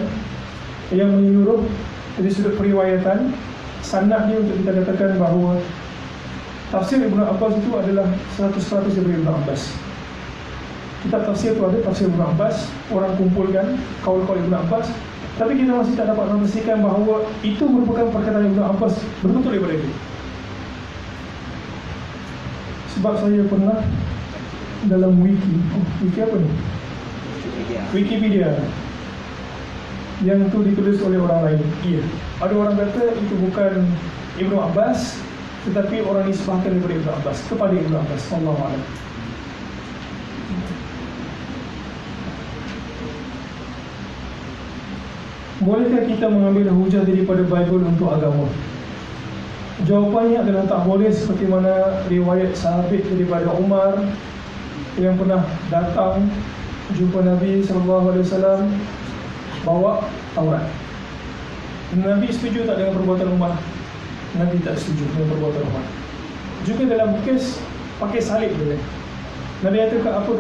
yang menyeluruh dari sudut periwayatan sanad dia untuk kita katakan bahawa tafsir Ibn Abbas itu adalah 100% daripada Ibn Abbas. Kitab tafsir itu ada tafsir Ibn Abbas, orang kumpulkan kaul-kaul Ibn Abbas, tapi kita masih tak dapat memastikan bahawa itu merupakan perkataan Ibn Abbas betul-betul daripada itu. Sebab saya pernah dalam wiki apa ni? Wikipedia yang itu ditulis oleh orang lain. Iya, ada orang kata itu bukan Ibn Abbas, tetapi orang nisbahkan daripada Ibn Abbas kepada Ibn Abbas. Wallahu a'lam. Bolehkah kita mengambil hujah daripada Bible untuk agama? Jawapannya adalah tak boleh, seperti mana riwayat sahabat daripada Umar yang pernah datang jumpa Nabi SAW bawa Taurat. Nabi setuju tak dengan perbuatan Umar? Nabi tak setuju dengan perbuatan Umar. Juga dalam kes pakai salib boleh. Nabi kata apa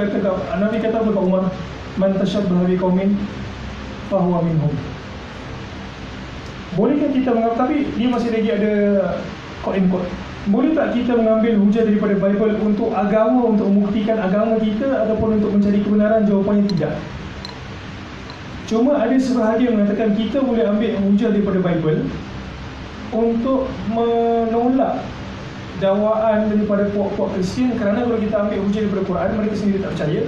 kat Umar? Man tashabbaha biqaumin fahuwa minhum. Bolehkah kita mengambil, tapi dia masih lagi ada quote-in-quote. Boleh tak kita mengambil hujah daripada Bible untuk agama, untuk membuktikan agama kita ataupun untuk mencari kebenaran? Jawapannya tidak. Cuma ada sebahagian mengatakan kita boleh ambil hujah daripada Bible untuk menolak dakwaan daripada puak-puak Kristian, kerana kalau kita ambil hujah daripada Quran, mereka sendiri tak percaya.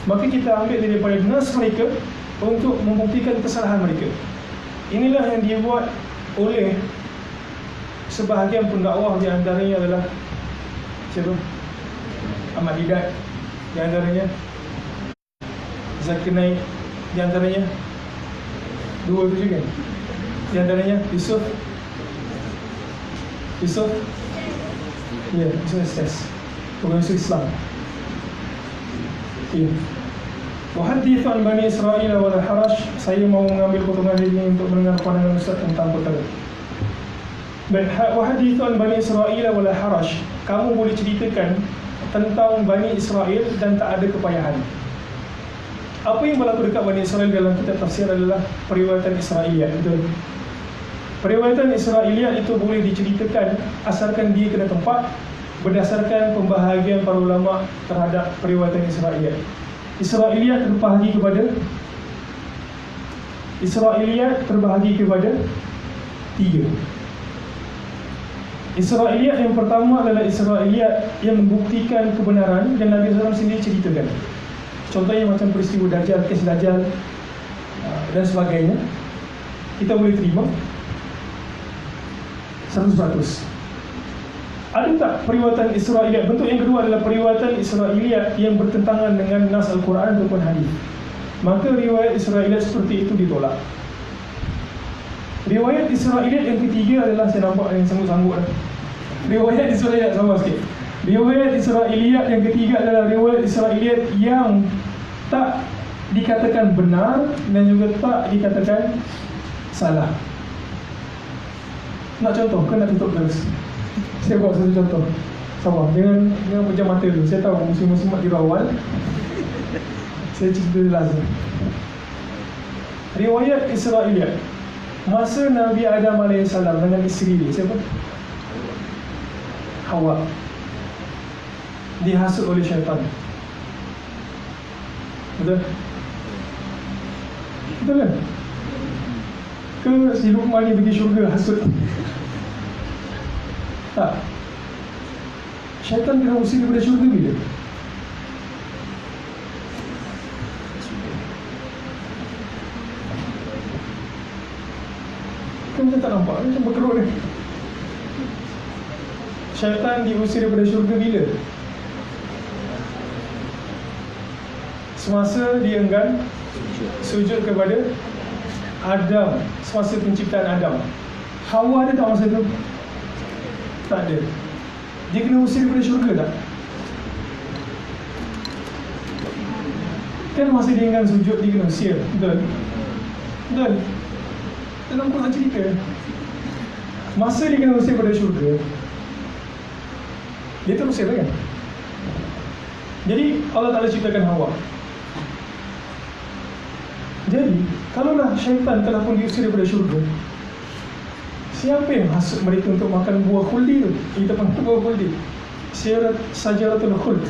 maka kita ambil daripada nas mereka untuk membuktikan kesalahan mereka. Inilah yang dibuat oleh sebahagian pendakwah, di antaranya adalah siapa? Ahmad Didat, di antaranya Zakir Naik, di antaranya dua tu juga, di antaranya Yusuf ya, Yusuf Estes, Yusuf Islam. Ya. Wahadith an Bani Israel wala haraj. Saya mau mengambil potongan ini untuk mendengar pandangan Ustaz tentang perkara. Wahadith an Bani Israel wala haraj. Kamu boleh ceritakan tentang Bani Israel dan tak ada kepayahan. Apa yang berlaku dekat Bani Israel dalam kitab tafsir adalah periwayatan Israiliyat, betul? Periwayatan Israiliyat itu boleh diceritakan asalkan dia kena tempat berdasarkan pembahagian para ulama terhadap periwayatan Israiliyat. Israiliyat terbahagi kepada tiga. Israiliyat yang pertama adalah Israiliyat yang membuktikan kebenaran dan Nabi SAW sendiri ceritakan. Contohnya macam peristiwa Dajjal, kes Dajjal dan sebagainya, kita boleh terima 100%. Ada tak periwayatan Israiliyat? Bentuk yang kedua adalah periwayatan Israiliyat yang bertentangan dengan nas Al-Quran ataupun hadis. Maka riwayat Israiliyat seperti itu ditolak. Riwayat Israiliyat yang ketiga adalah, saya nampak yang sanggup-sanggup dah. Riwayat Israiliyat, sama sikit. Riwayat Israiliyat yang ketiga adalah riwayat Israiliyat yang tak dikatakan benar dan juga tak dikatakan salah. Nak contoh ke nak tutup terus? Saya buat satu contoh. Sabar, jangan pejam mata dulu. Saya tahu musim-musim di awal. Saya cerita lazim. Riwayat Israiliyat, masa Nabi Adam AS dengan isteri dia, siapa? Hawa, dihasut oleh syaitan. Betul? Betul kan? Ke si Luqman ni pergi syurga hasut? Tak. Syaitan kena usir daripada syurga bila? Kan macam tak nampak, macam berkerut ni. Syaitan diusir daripada syurga bila? Semasa dia enggan sujud kepada Adam, semasa penciptaan Adam. Hawa ada tak masa tu? Tak ada. Dia kena usir daripada syurga tak? Kan masa dia enggan sujud, dia kena usir. Betul? Betul? Dalam Quran cerita, masa dia kena usir daripada syurga, dia terusir kan? Jadi Allah Ta'ala ceritakan Hawa. Jadi, kalaulah syaitan telah pun diusir daripada syurga, siapa yang hasut mereka untuk makan buah khuldi tu? Kita panggil buah khuldi, Sajaratul Khuld.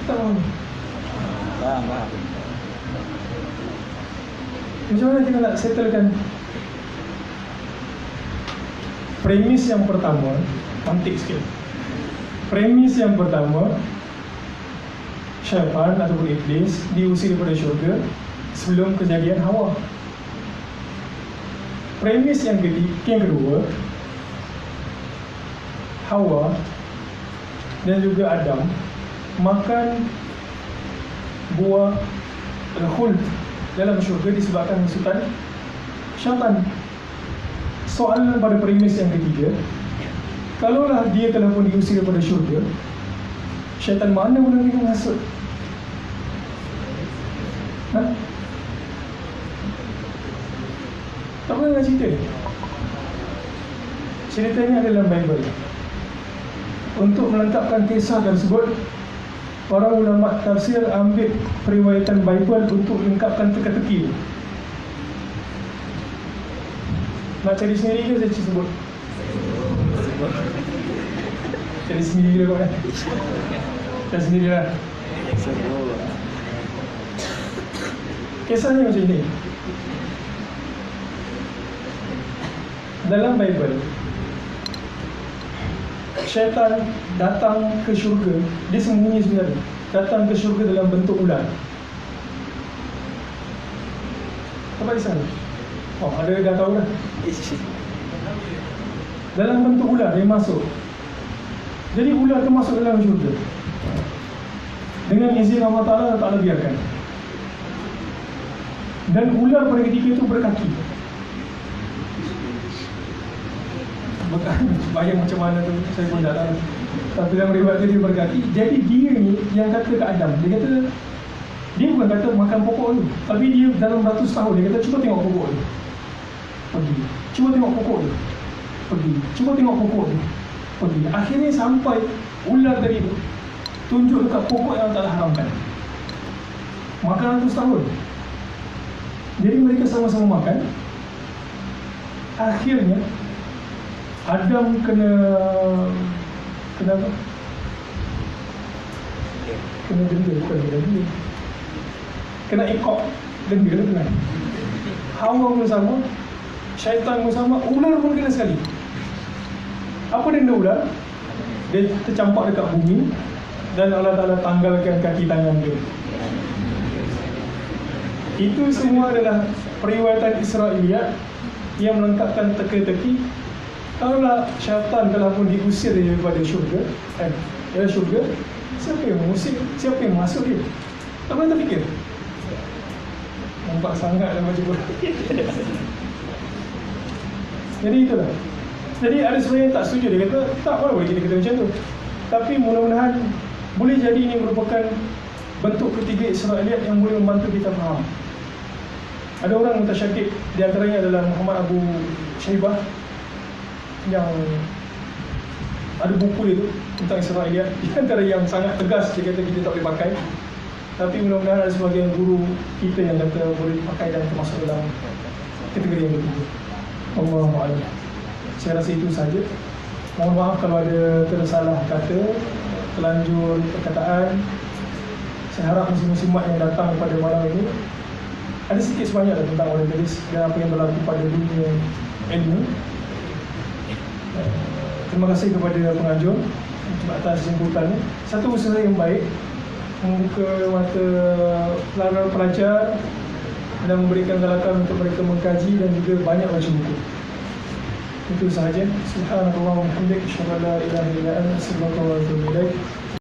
Tak faham? Faham. Macam mana kita nak settlekan? Premis yang pertama, mantik sikit. Premis yang pertama, syaitan ataupun iblis diusir daripada syurga sebelum kejadian Hawa. Premis yang kedua, Hawa dan juga Adam makan buah khuld dalam syurga disebabkan hasutan syaitan. Soalan pada premis yang ketiga, kalaulah dia telah pun diusir daripada syurga, syaitan mana boleh minum hasut? Tak pernah nak cerita. Ceritanya ada dalam Bible. Untuk melengkapkan kisah tersebut, para ulama tafsir ambil periwayatan Bible untuk lengkapkan teka-teki. Nak cari sendiri ke saya sebut? Cari sendiri lah kau kan? Cari sendiri lah. Kisahnya macam ni. Dalam Bible, syaitan datang ke syurga, dia sembunyi sebenarnya. Datang ke syurga dalam bentuk ular. Apa kisah? Oh, ada dah tahu dah. Dalam bentuk ular dia masuk. Jadi ular tu masuk dalam syurga. Dengan izin Allah Ta'ala biarkan. Dan ular pada ketika itu berkaki. Bayang macam mana tu, saya pun tak tahu. Tapi dalam riwayat dia berkati. Jadi dia ni yang kata ke Adam, dia kata, dia bukan kata makan pokok tu, tapi dia dalam ratus tahun dia kata cuba tengok pokok tu, pergi. Cuba tengok pokok tu, pergi. Cuba tengok pokok tu, pergi. Akhirnya sampai ular tadi tu tunjuk dekat pokok yang tak haramkan. Makan ratus tahun. Jadi mereka sama-sama makan. Akhirnya Adam kena apa? Kena denda, bukan denda. Kena ikut denda lah kan. Hawa pun sama, syaitan pun sama, ular pun kena sekali. Apa denda ular? Dia tercampak dekat bumi dan Allah Ta'ala tanggalkan kaki tangan dia. Itu semua adalah periwayatan Israiliyat yang melengkapkan teka-teki. Kalaulah syaitan telah pun diusir daripada syurga, dari syurga, siapa yang mengusir? Siapa yang masuk dia? Tak pernah terfikir? Nampak sangat dalam baca Quran. Jadi itulah. Jadi ada sebenarnya yang tak setuju. Dia kata, tak apa boleh kita kata macam tu. Tapi mudah-mudahan boleh jadi ini merupakan bentuk ketiga Israiliyat yang boleh membantu kita faham. Ada orang mutasyadid, di antaranya adalah Muhammad Abu Shaybah, yang ada buku dia tu tentang Israiliyat. Di antara yang sangat tegas, dia kata kita tak boleh pakai. Tapi mudah-mudahan ada sebahagian guru kita yang kata boleh dipakai dan termasuk dalam kategori yang ketiga. Allahu a'lam. Saya rasa itu saja. Mohon maaf kalau ada tersalah kata, terlanjur perkataan. Saya harap muslim-muslimat yang datang pada malam ini ada sikit sebanyak tentang orientalis dan apa yang berlaku pada dunia ilmu. Terima kasih kepada pengajar atas jemputannya. Satu usaha yang baik membuka mata pelajar dan memberikan galakan untuk mereka mengkaji dan juga banyak baca buku. Itu sahaja. Subhanallah wa bihamdihi, asyhadu an la ilaha illa anta, astaghfiruka wa atubu ilaik.